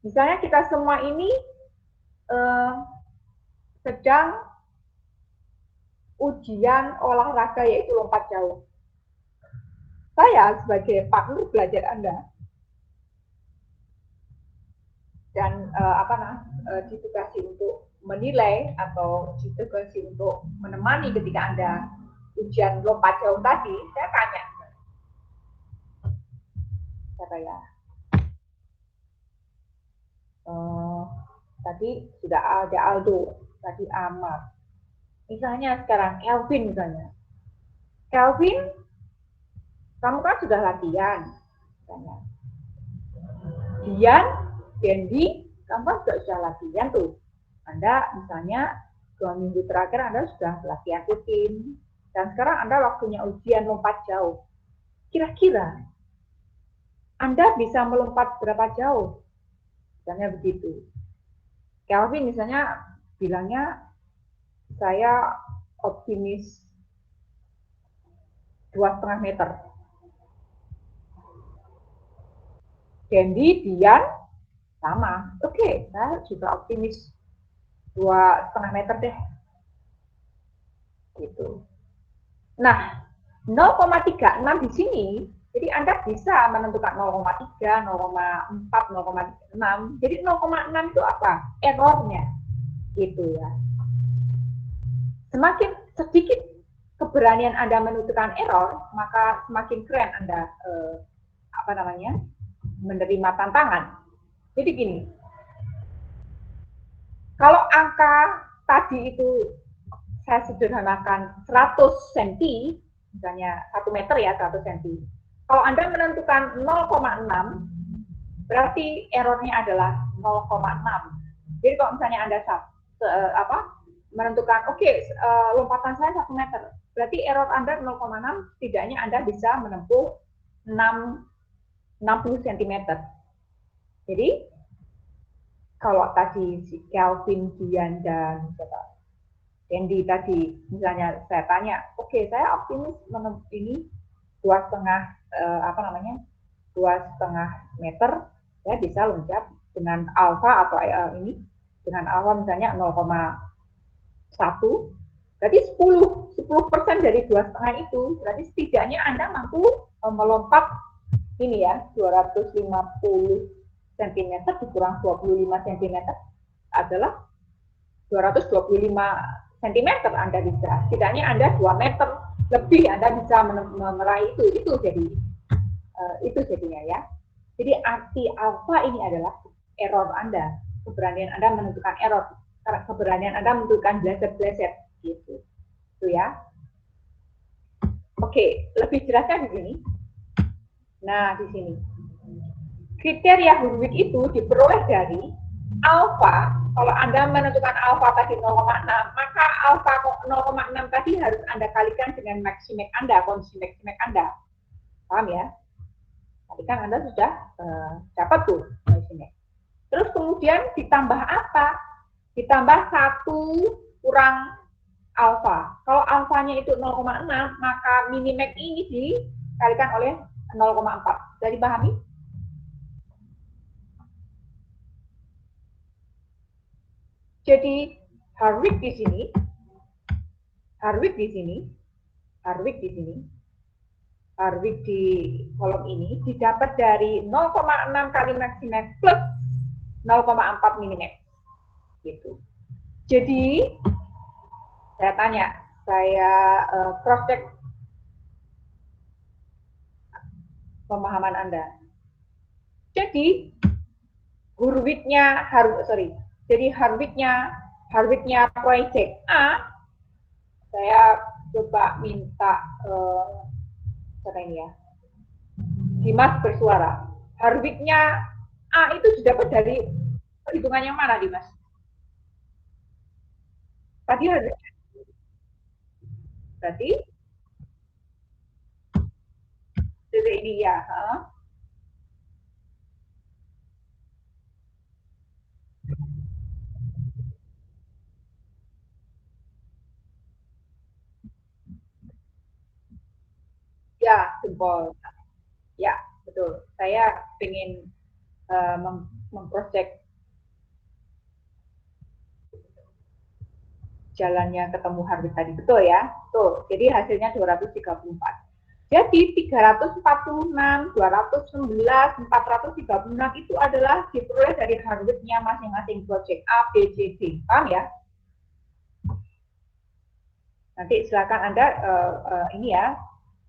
misalnya kita semua ini sedang ujian olahraga yaitu lompat jauh. Saya sebagai partner belajar Anda dan ditugasi untuk menilai atau ditugasi untuk menemani ketika Anda ujian lompat jauh tadi, saya tanya, siapa ya? Tadi sudah ada Aldo, tadi Amar. Misalnya sekarang Kelvin misalnya. Kelvin, kamu kan sudah latihan. Misalnya. Dian, Dendi, kamu kan sudah latihan tuh. Anda misalnya 2 minggu terakhir Anda sudah latihan rutin. Dan sekarang Anda waktunya ujian lompat jauh. Kira-kira Anda bisa melompat berapa jauh? Misalnya begitu. Kelvin misalnya bilangnya, saya optimis 2,5 meter. Dendi, Dian, sama. Oke, saya juga optimis 2,5 meter deh. Gitu. Nah, 0,36 di sini, jadi Anda bisa menentukan 0,3, 0,4, 0,6. Jadi 0,6 itu apa? Errornya. Gitu ya. Semakin sedikit keberanian Anda menentukan error, maka semakin keren Anda menerima tantangan. Jadi gini, kalau angka tadi itu saya sederhanakan 100 cm, misalnya 1 meter ya 100 cm. Kalau Anda menentukan 0,6, berarti errornya adalah 0,6. Jadi kalau misalnya Anda menentukan, lompatan saya 1 meter, berarti error Anda 0,6, setidaknya Anda bisa menempuh 60 cm. Jadi, kalau tadi si Kelvin, Dian, dan Dendi tadi, misalnya saya tanya, oke, saya optimis menempuh ini 2,5 meter, saya bisa loncat dengan alfa atau dengan alfa misalnya 0,1, berarti 10% dari 2,5 itu, berarti setidaknya Anda mampu melompat ini ya, 250 cm dikurang 25 cm adalah 225 cm Anda bisa. Setidaknya Anda 2 meter lebih Anda bisa meraih itu jadinya ya. Jadi arti alfa ini adalah error Anda, keberanian Anda menentukan error, keberanian Anda menentukan bleset gitu. Itu ya. Oke, lebih jelasnya di sini. Nah, di sini. Kriteria Harwick itu diperoleh dari alfa. Kalau Anda menentukan alfa tadi 0,6, maka alfa 0,6 tadi harus Anda kalikan dengan maximax Anda, kondisi maximax Anda. Paham ya? Tadi kan Anda sudah dapat tuh maximax. Terus kemudian ditambah apa? Ditambah 1 kurang alfa. Kalau alfanya itu 0,6, maka minimax ini dikalikan oleh 0,4. Bisa dipahami? Jadi Harwick di kolom ini didapat dari 0,6 kali maximax plus 0,4 minimax. gitu. Jadi saya tanya, saya cross check pemahaman Anda. Jadi Hardwick-nya project A, saya coba minta siapa ini ya, Dimas bersuara. Hardwick-nya A itu didapat dari perhitungan yang mana, Dimas? Tadi Hardwick. Berarti titik ini ya. Ya, jempol. Ya, betul. Saya ingin memprojek jalannya ketemu Hardwick tadi. Betul ya? Betul. Jadi hasilnya 234. Jadi 346, 211, 436 itu adalah diperoleh dari Hardwick-nya masing-masing project A, B, C, D. Paham ya? Nanti silakan Anda ini ya,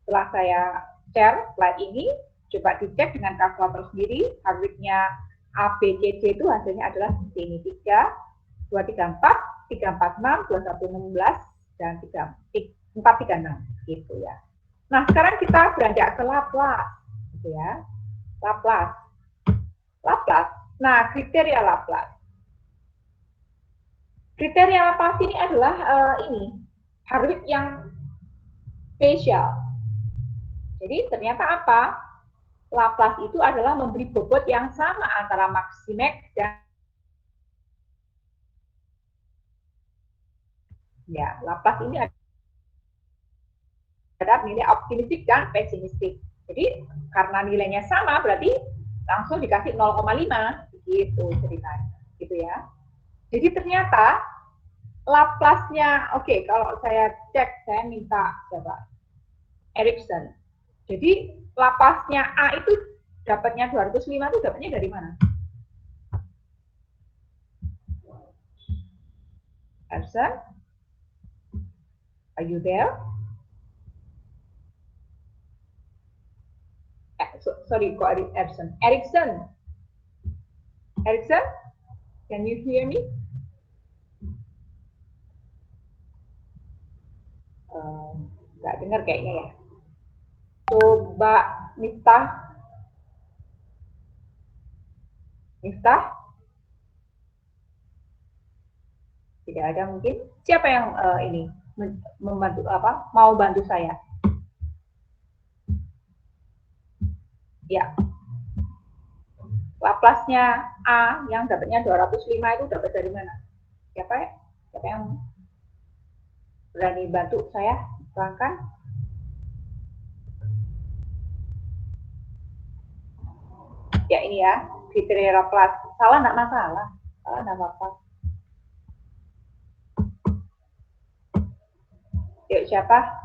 setelah saya share slide ini, coba dicek dengan kalkulator sendiri, Hardwick-nya A, B, C, D itu hasilnya adalah seperti ini, 3, 234, 346, 2116, dan 436, gitu ya. Nah, sekarang kita beranjak ke Laplace, gitu ya. Laplace. Nah, kriteria Laplace. Kriteria Laplace ini adalah ini, Hardwick yang spesial. Jadi ternyata apa? Laplace itu adalah memberi bobot yang sama antara Maximax dan ya, Laplace ini ada nilai optimistik dan pesimistik. Jadi karena nilainya sama berarti langsung dikasih 0,5 gitu ceritanya, gitu ya. Jadi ternyata Laplace-nya, oke, kalau saya cek, saya minta coba Erikson. Jadi Laplace-nya A itu dapatnya 205 itu dapatnya dari mana? Erikson? Are you there? Sorry, kok Erikson? Erikson? Can you hear me? Nggak dengar kayaknya ya. Coba Miftah. Tidak ada mungkin. Siapa yang ini membantu apa? Mau bantu saya? Ya. Laplace-nya A yang dapatnya 205 itu dapat dari mana? Siapa yang berani bantu saya terangkan? Ya ini ya, kriteria Laplace. Salah enggak masalah. Salah enggak apa-apa. Yuk siapa?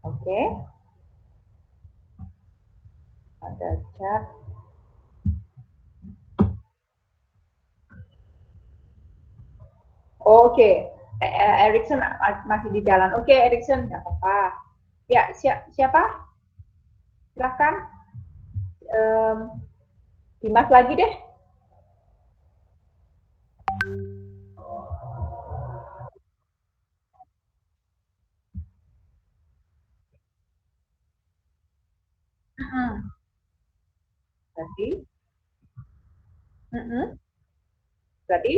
Oke. Ada chat. Oke. Erikson masih di jalan. Oke, Erikson, nggak apa-apa. Ya, siapa? Silahkan. Dimas lagi deh. Berarti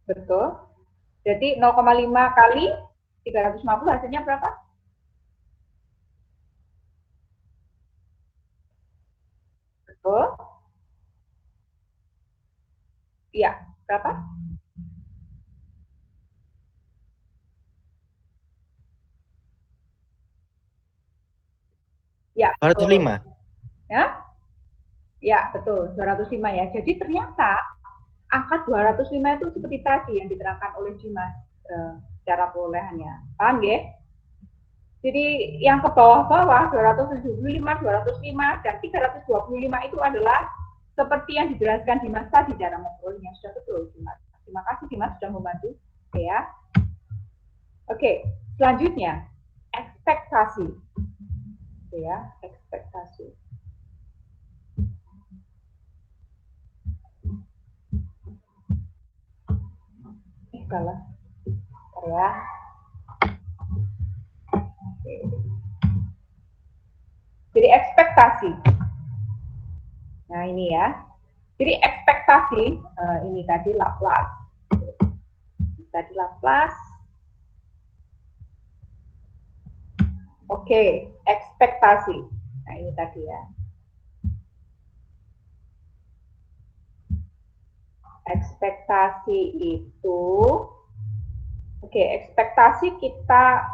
betul. Jadi 0,5 kali 350 hasilnya berapa? Betul. Iya, berapa? Ya, 205. Ya? Ya, betul. 205 ya. Jadi ternyata angka 205 itu seperti tadi yang diterangkan oleh Dimas. cara perolehannya. Paham ya? Jadi yang ke bawah-bawah 275, 205 dan 325 itu adalah seperti yang dijelaskan Dimas tadi cara memperolehnya. Sudah betul, Dimas. Terima kasih Dimas sudah membantu. Oke ya. Oke, selanjutnya ekspektasi. Oke ya, ekspektasi. Salah. Ya. Oke. Jadi ekspektasi. Nah ini ya. Jadi ekspektasi ini tadi Laplace. Tadi Laplace. Oke, ekspektasi. Nah ini tadi ya. Ekspektasi itu, oke, ekspektasi kita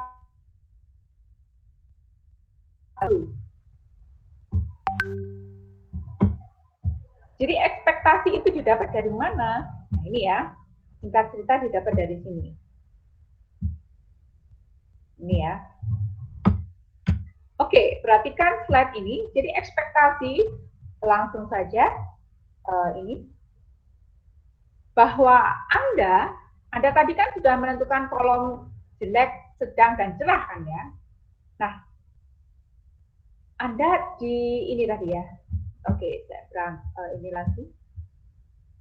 jadi ekspektasi itu didapat dari mana? Nah ini ya, singkat cerita didapat dari sini. Ini ya. Oke, perhatikan slide ini. Jadi ekspektasi langsung saja ini bahwa Anda tadi kan sudah menentukan kolom jelek, sedang, dan cerah kan ya. Nah, Anda di ini tadi ya. Oke, saya terang ini lagi.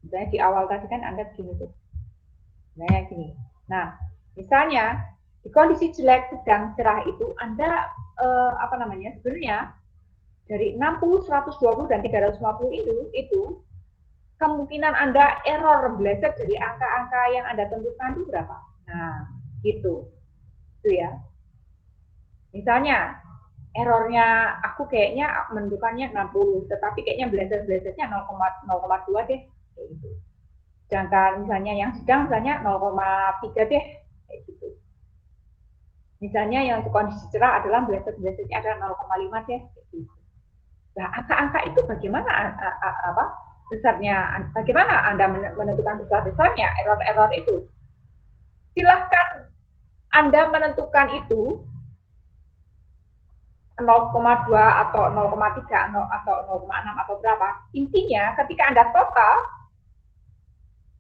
Misalnya di awal tadi kan Anda begini tuh. Nah, gini. Nah, misalnya di kondisi jelek, sedang, cerah itu Anda sebenarnya dari 60, 120 dan 350 itu kemungkinan Anda error meleset dari angka-angka yang Anda tentukan itu berapa? Nah, gitu. Itu ya. Misalnya, errornya aku kayaknya menentukannya 60, tetapi kayaknya meleset-melesetnya 0,2 deh. Kayak gitu. Sedangkan misalnya yang sedang misalnya 0,3 deh. Kayak gitu. Misalnya yang kondisi cerah adalah meleset-melesetnya adalah 0,5 deh. Kayak gitu. Nah, angka-angka itu bagaimana besarnya, bagaimana Anda menentukan besar-besarnya error-error itu? Silahkan Anda menentukan itu 0,2 atau 0,3 atau 0,6 atau berapa. Intinya ketika Anda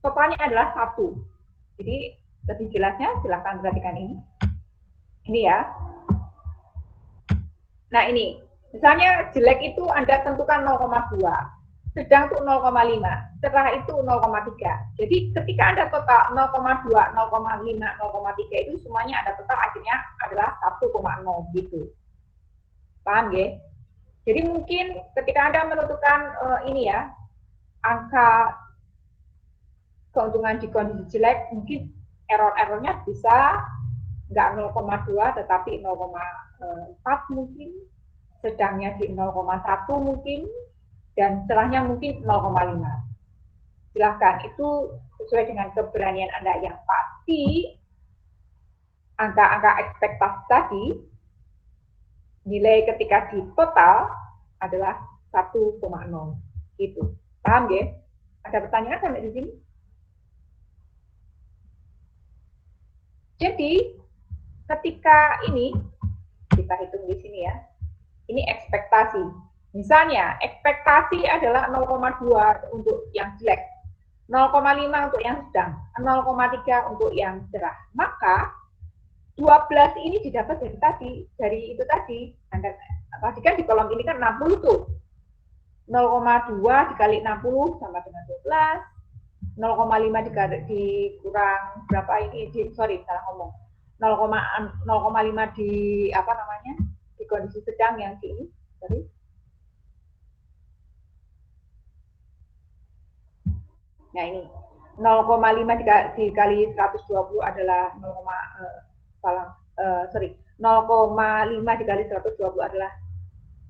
totalnya adalah 1. Jadi lebih jelasnya silahkan perhatikan ini. Ini ya. Nah ini, misalnya jelek itu Anda tentukan 0,2. Sedang itu 0,5, cerah itu 0,3. Jadi ketika Anda total 0,2, 0,5, 0,3 itu semuanya Anda total akhirnya adalah 1,0 gitu. Paham ya? Jadi mungkin ketika Anda menentukan ini ya, angka keuntungan di kondisi jelek, mungkin error-errornya bisa nggak 0,2 tetapi 0,4 mungkin, sedangnya di 0,1 mungkin, dan cerahnya mungkin 0,5. Silahkan, itu sesuai dengan keberanian Anda. Yang pasti, angka-angka ekspektasi tadi, nilai ketika di total adalah 1,0. Gitu. Paham ya? Ada pertanyaan sampai di sini? Jadi, ketika ini, kita hitung di sini ya, ini ekspektasi. Misalnya, ekspektasi adalah 0,2 untuk yang jelek, 0,5 untuk yang sedang, 0,3 untuk yang cerah. Maka 12 ini didapat dari itu tadi. Tadi kan di kolom ini kan 60 tuh. 0,2 dikali 60 sama dengan 12. 0,5 dikurang berapa ini? Salah ngomong. 0,5 di di kondisi sedang yang di ini. Sorry. Nah ini 0,5 dikali 120 adalah 0,5 dikali 120 adalah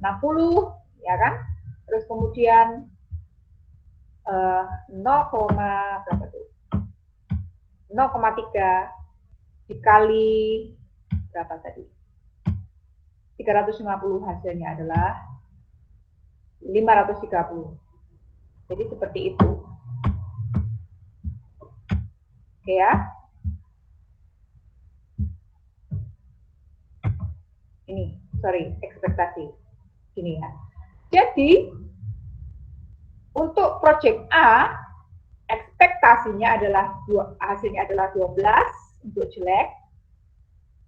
60, ya kan? Terus kemudian 0,3 dikali berapa tadi? 350 hasilnya adalah 530. Jadi seperti itu. Oke ya. ini, ekspektasi. Gini ya. Jadi, untuk project A, ekspektasinya adalah hasilnya adalah 12 untuk jelek,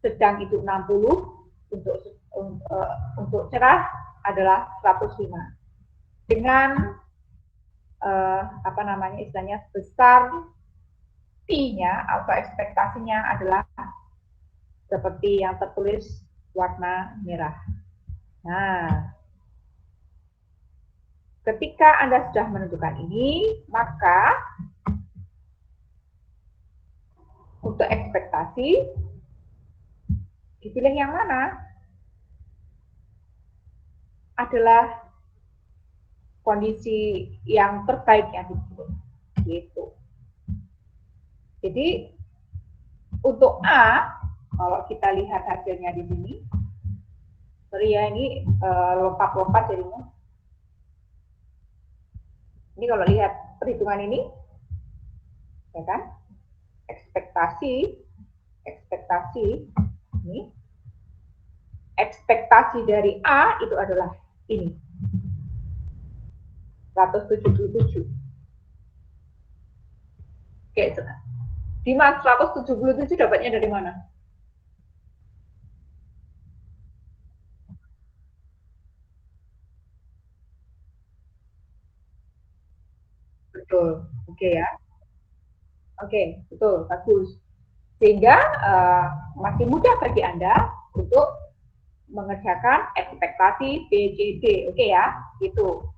sedang itu 60, untuk cerah adalah 105. Dengan istilahnya besar P-nya atau ekspektasinya adalah seperti yang tertulis warna merah. Nah, ketika Anda sudah menentukan ini, maka untuk ekspektasi dipilih yang mana? Adalah kondisi yang terbaik yang disebut. Gitu. Jadi untuk A, kalau kita lihat hasilnya di sini, sorry ya ini lompat-lompat jadinya. Ini kalau lihat perhitungan ini, ya kan? Ekspektasi ini, ekspektasi dari A itu adalah ini, 177. Oke, di mana 177 dapatnya dari mana? Betul, oke ya. Oke, betul, bagus. Sehingga masih mudah bagi Anda untuk mengerjakan ekspektasi BCD, oke ya, gitu.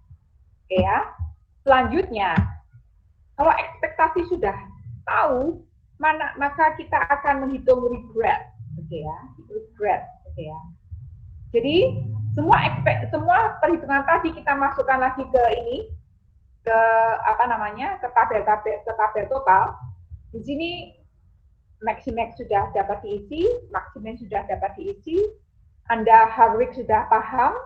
Oke ya. Selanjutnya, kalau ekspektasi sudah tahu, maka kita akan menghitung regret, oke ya, regret, oke ya. Jadi semua perhitungan tadi kita masukkan lagi ke ini, ke tabel total. Di sini maximax sudah dapat diisi, maksimum sudah dapat diisi, Anda Harwick sudah paham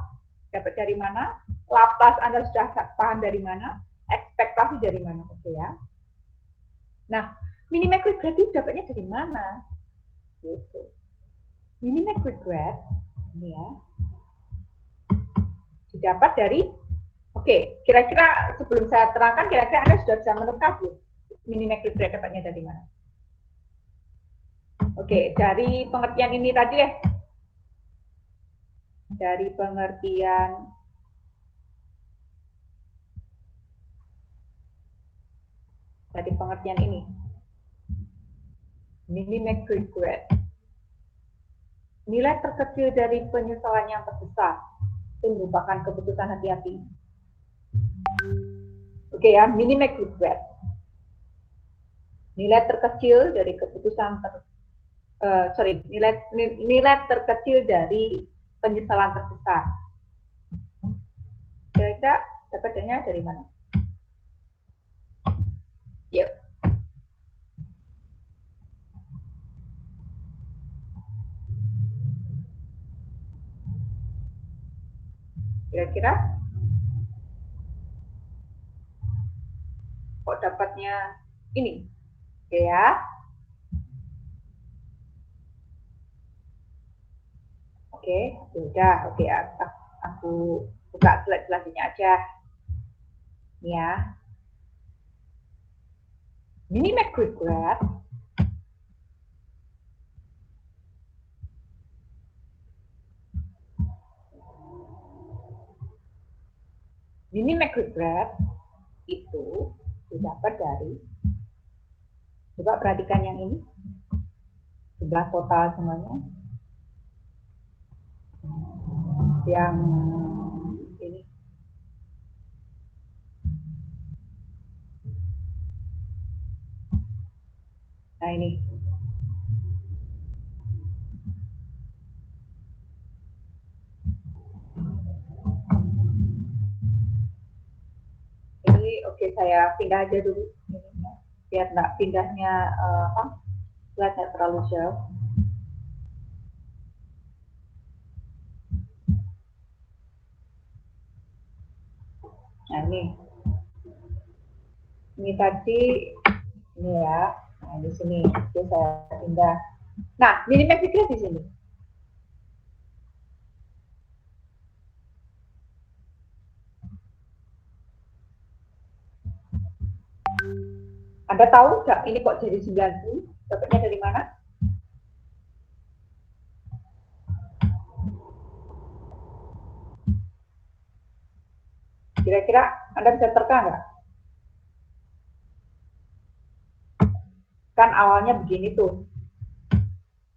dapat dari mana, Laplace Anda sudah paham dari mana, ekspektasi dari mana, oke ya. Nah, minimax regret itu dapatnya dari mana? Gitu. Minimax regret ini ya didapat dari, oke, kira-kira sebelum saya terangkan, kira-kira Anda sudah bisa menebak belum? Minimax regret dapatnya dari mana? Oke, dari pengertian ini tadi deh. Dari pengertian ini. Minimax regret. Nilai terkecil dari penyesalan yang terbesar. Itu merupakan keputusan hati-hati. Oke ya, minimax regret. Nilai terkecil dari keputusan nilai terkecil dari penyesalan terbesar. Kira-kira dapatnya dari mana? Yuk. Kira-kira kok dapatnya ini? Oke ya. Oke, sudah. Oke, aku buka slide selanjutnya aja. Ini ya. Minimax regret itu didapat dari, coba perhatikan yang ini, sebelah total semuanya. Yang ini. Nah ini. Ini oke, saya pindah aja dulu. Biar nggak pindahnya slide-nya terlalu jauh. Nah ini tadi ini ya, nah di sini, oke saya pindah. Nah minimax regret di sini. Anda tahu nggak ini kok jadi 90? Dapatnya dari mana? Kira-kira Anda bisa terka nggak? Kan awalnya begini tuh.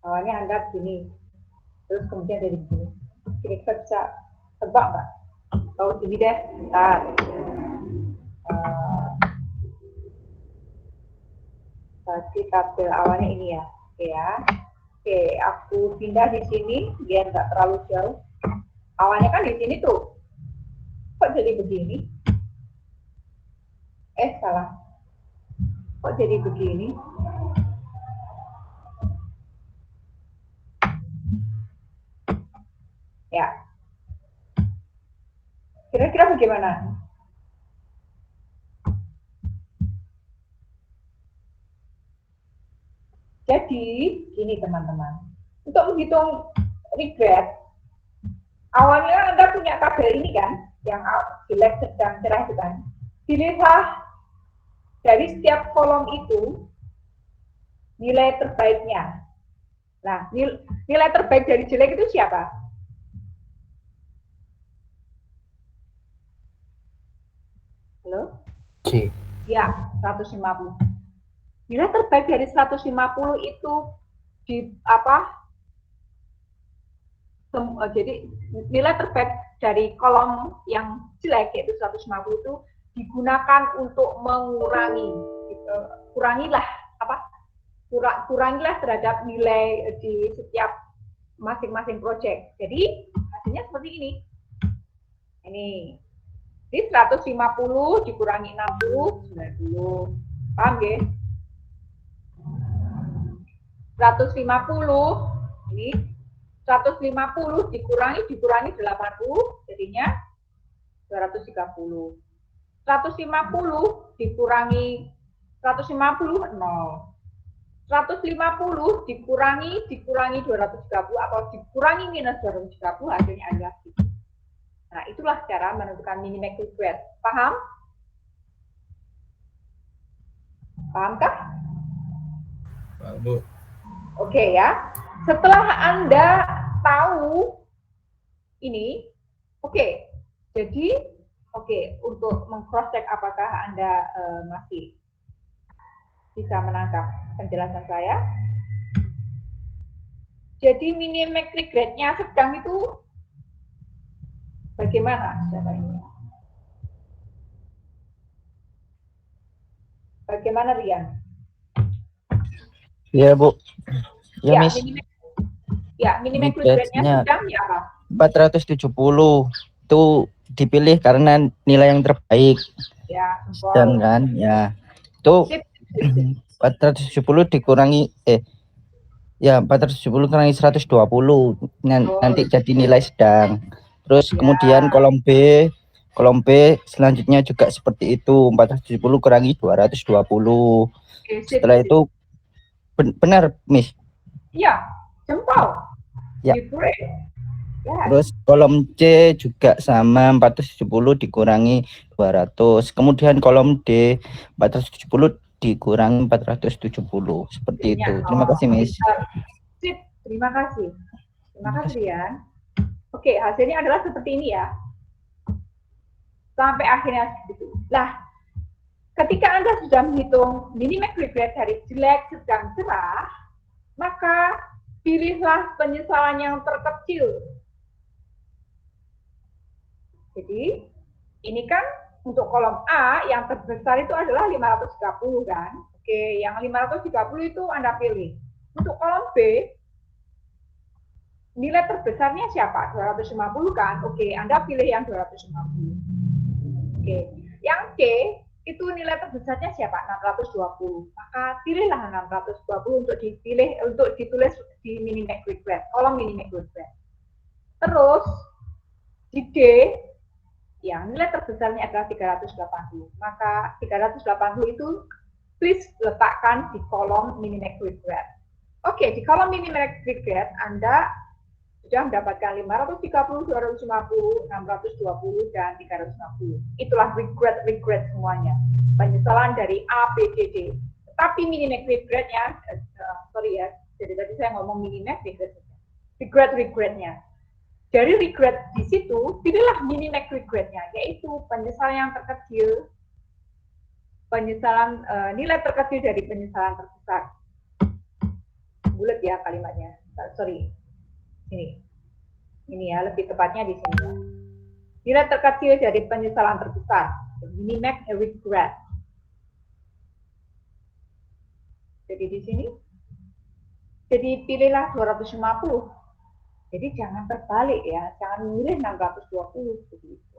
Awalnya Anda begini. Terus kemudian dari begini. Kira-kira bisa tebak nggak? Tahu sini deh. Bentar. Berarti tabel awalnya ini ya. Oke ya. Oke, aku pindah di sini biar nggak terlalu jauh. Awalnya kan di sini tuh. Kok jadi begini? Salah. Kok jadi begini? Ya. Kira-kira bagaimana? Jadi, gini teman-teman. Untuk menghitung regret, awalnya Anda punya tabel ini kan, yang jelek, sedang, cerah itu kan. Pilihlah dari setiap kolom itu nilai terbaiknya. Nah, nilai terbaik dari jelek itu siapa? Halo? C. Ya, 150. Nilai terbaik dari 150 itu di apa? Jadi nilai terbaik dari kolom yang jelek yaitu 150 itu digunakan untuk mengurangi, kurangilah terhadap nilai di setiap masing-masing proyek. Jadi hasilnya seperti ini. Ini 150 dikurangi 60, 90. Paham ya? 150 ini 150 dikurangi 80 jadinya 230. 150 dikurangi 150 0. 150 dikurangi 230 atau dikurangi minus 230 hasilnya adalah gitu. Nah, itulah cara menentukan minimax regret. Paham? Pahamkah? Pak Bu. Oke ya. Setelah Anda tahu ini, oke. Jadi, untuk meng-cross check apakah Anda masih bisa menangkap penjelasan saya. Jadi minimax regret-nya sedang itu bagaimana caranya? Bagaimana Rian? Iya, Bu. Ya, Miss. Minimax regret-nya sedang ya apa? 470 itu dipilih karena nilai yang terbaik. Ya, sedang kan? Ya. Itu 470 dikurangi 470 kurangi 120 nanti jadi nilai sedang. Terus kemudian kolom B selanjutnya juga seperti itu, 470 kurangi 220. Setelah itu benar, Miss. Iya, jempol. Ya. Ya. Terus kolom C juga sama, 470 dikurangi 200. Kemudian kolom D 470 dikurangi 470. Seperti itu. Terima kasih, Miss. Sip, terima kasih. Terima kasih, Rian. Oke, hasilnya adalah seperti ini ya. Sampai akhirnya segitu. Nah, ketika Anda sudah menghitung minimax regret dari jelek, sedang, cerah, maka pilihlah penyesalan yang terkecil. Jadi, ini kan untuk kolom A yang terbesar itu adalah 530 kan. Oke, yang 530 itu Anda pilih. Untuk kolom B, nilai terbesarnya siapa? 250 kan? Oke, Anda pilih yang 250. Oke, yang C itu nilai terbesarnya siapa? 620. Maka pilihlah 620 untuk ditulis di minimax regret, kolom minimax regret. Terus di D yang nilai terbesarnya adalah 380. Maka 380 itu please letakkan di kolom minimax regret. Oke, di kolom minimax regret Anda sudah mendapatkan 530, 250, 620, dan 350. Itulah regret semuanya. Penyesalan dari A, B, C, D. Tapi minimax regretnya, sorry ya, jadi tadi saya ngomong minimax regretnya. Dari regret di situ, pilihlah minimax regretnya, yaitu penyesalan yang terkecil, nilai terkecil dari penyesalan terbesar. Bulat ya kalimatnya, sorry. Ini ya, lebih tepatnya di sini. Nilai terkecil dari penyesalan terbesar, minimax regret. Jadi di sini, jadi pilihlah 250. Jadi jangan terbalik ya, jangan milih 620 begitu.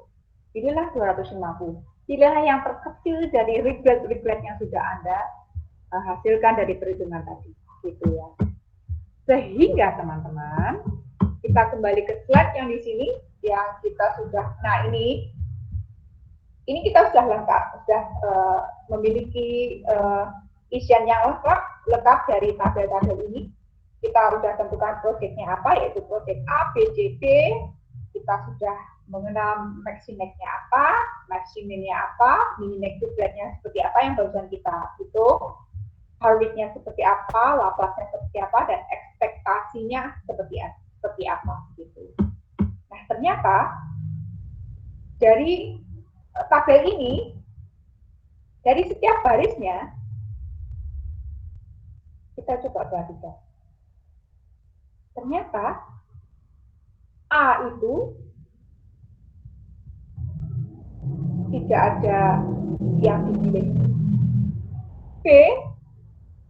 Pilihlah 250. Pilihlah yang terkecil dari regret yang sudah Anda hasilkan dari perhitungan tadi, gitu ya. Sehingga teman-teman, kita kembali ke slide yang di sini, yang kita sudah, nah ini kita sudah lengkap, sudah memiliki isian yang lengkap dari tabel-tabel ini. Kita sudah tentukan proyeknya apa, yaitu proyek A, B, C, D. Kita sudah mengenal maximumnya apa, maximumnya apa, minimax regretnya seperti apa yang barusan kita hitung, harvestnya seperti apa, lapasnya seperti apa, dan ekspektasinya seperti apa gitu. Nah ternyata dari tabel ini, dari setiap barisnya kita coba perhatikan. Ternyata A itu tidak ada yang dipilih. B,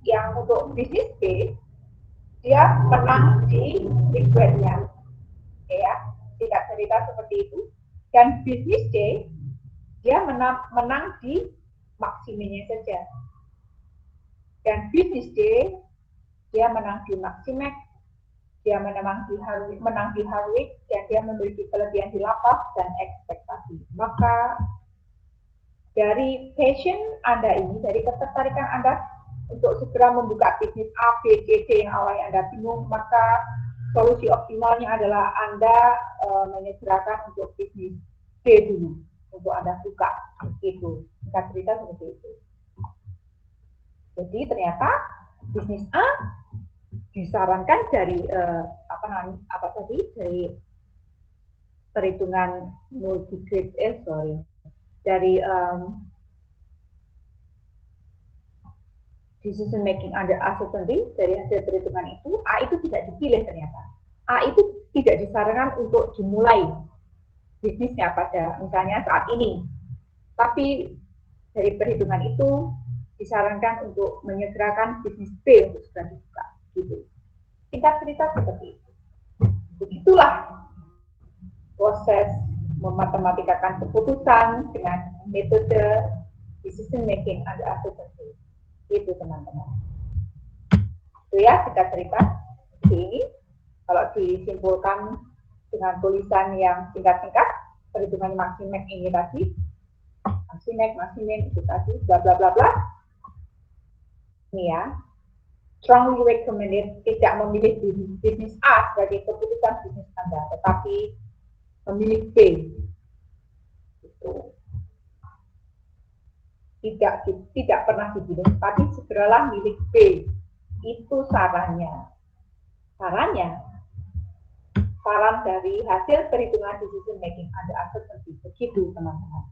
yang untuk bisnis B, dia menang di regretnya, ya, tidak cerita seperti itu. Dan bisnis C, dia menang di maksimumnya saja. Dan bisnis D, dia menang di maksimax, dia menang di hardwick, dan dia memiliki kelebihan di lapas dan ekspektasi. Maka dari passion Anda ini, dari ketertarikan Anda untuk segera membuka bisnis A, B, C, D yang awalnya Anda bingung, maka solusi optimalnya adalah Anda menyegerakan untuk bisnis D dulu, untuk Anda buka. Itu, singkat cerita seperti itu. Jadi ternyata bisnis A disarankan dari dari perhitungan multi-grade, dari decision making under uncertainty, dari hasil perhitungan itu, A itu tidak dipilih ternyata. A itu tidak disarankan untuk dimulai bisnisnya pada misalnya saat ini. Tapi dari perhitungan itu disarankan untuk menyegerakan bisnis B untuk segera dibuka. Gitu. Singkat cerita seperti itu. Begitulah proses mematematikakan keputusan dengan metode decision making under uncertainty. Itu teman-teman. Itu ya kita cerita ini. Kalau disimpulkan dengan tulisan yang singkat-singkat, perhitungan maksimax ini tadi, maksimax itu tadi, bla bla bla bla. Ini ya. Strongly recommended tidak memilih bisnis A sebagai keputusan bisnis Anda, tetapi memilih B. Itu. Tidak pernah dipilih, tapi segeralah milik B. Itu sarannya. Saran dari hasil perhitungan decision making under uncertainty. Begitu teman-teman.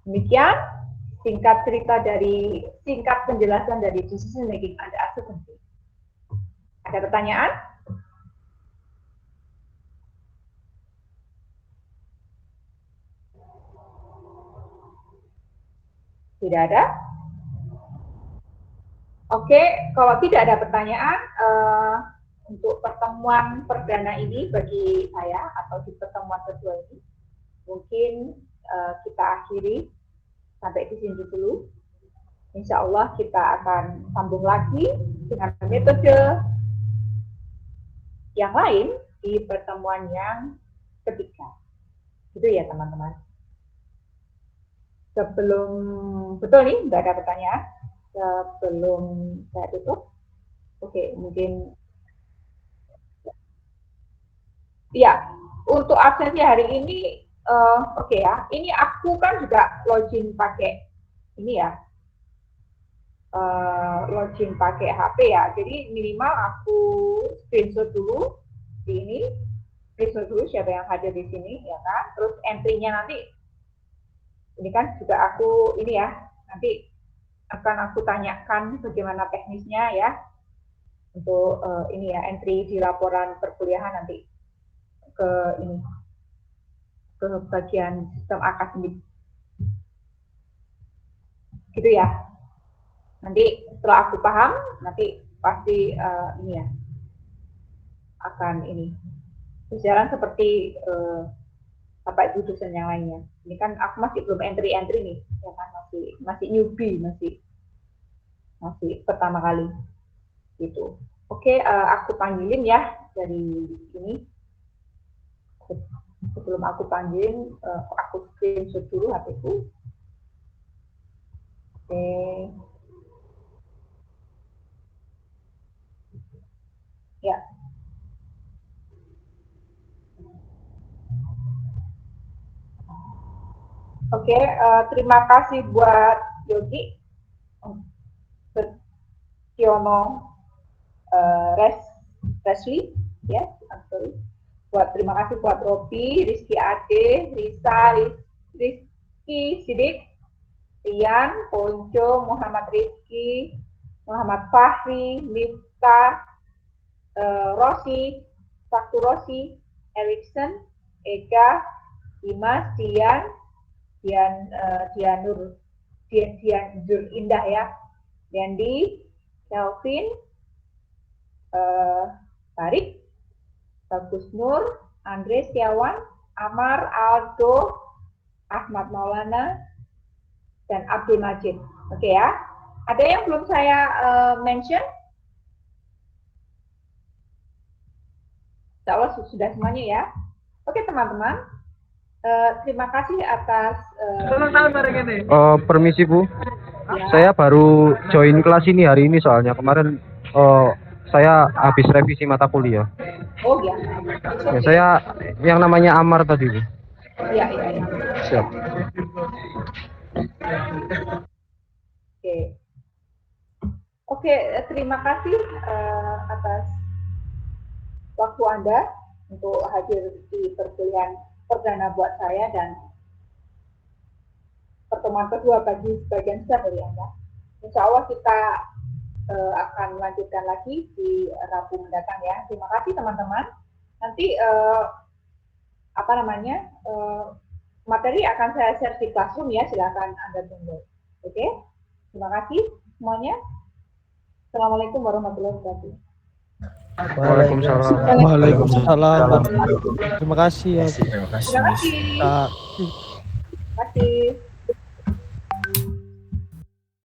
Demikian singkat penjelasan dari decision making under uncertainty. Ada pertanyaan? Tidak ada? Oke, kalau tidak ada pertanyaan, untuk pertemuan perdana ini bagi saya, atau di pertemuan kedua ini, mungkin kita akhiri sampai di sini dulu. Insya Allah kita akan sambung lagi dengan metode yang lain di pertemuan yang ketiga. Gitu ya teman-teman. Sebelum, betul nih, nggak ada pertanyaan. Sebelum saya tutup, oke, mungkin Ya, untuk absensi hari ini, oke ya. Ini aku kan juga login pakai ini ya, login pakai HP ya. Jadi minimal aku screenshot dulu di ini, screenshot dulu siapa yang hadir di sini, ya kan. Terus entry-nya nanti, ini kan juga aku ini ya, nanti akan aku tanyakan bagaimana teknisnya ya untuk ini ya entry di laporan perkuliahan nanti ke ini ke bagian sistem akademik gitu ya. Nanti setelah aku paham nanti pasti ini ya akan ini berjalan seperti Bapak Ibu dosen yang lainnya. Ini kan aku masih belum entry nih, ya kan masih newbie, masih pertama kali gitu. Oke, aku panggilin ya dari ini. Sebelum aku panggilin, aku screenshot dulu HP-ku. Oke. Ya. Oke, terima kasih buat Yogi, Tiono, Resli, ya, sorry. Terima kasih buat Robi, Rizky Ade, Risa, Rizky Sidik, Rian, Ponco, Muhammad Rizky, Muhammad Fahri, Miftah, Rosi, Faktu Rosi, Erikson, Ega, Dimas, Dian Nur Indah ya, Dendi, Kelvin, Tarik, Bagus Nur, Andre Setiawan, Amar, Aldo, Ahmad Maulana, dan Abdul Majid. Oke ya. Ada yang belum saya mention? Insya Allah sudah semuanya ya. Oke teman-teman. Terima kasih atas permisi Bu, ya. saya baru join kelas ini hari ini soalnya kemarin saya habis revisi mata kuliah. Oh ya. Ya, saya yang namanya Amar tadi Bu. Iya. Siap. Oke, terima kasih atas waktu Anda untuk hadir di perkuliahan perdana buat saya dan pertemuan kedua bagi sebagian besar dari Anda. Insya Allah kita akan melanjutkan lagi di Rabu mendatang ya. Terima kasih teman-teman. Nanti materi akan saya share di Classroom ya. Silakan Anda tunggu. Oke? Terima kasih semuanya. Assalamualaikum warahmatullahi wabarakatuh. Waalaikumsalam. Waalaikumsalam. Terima kasih ya. Terima kasih. Terima kasih. Kak. Terima kasih.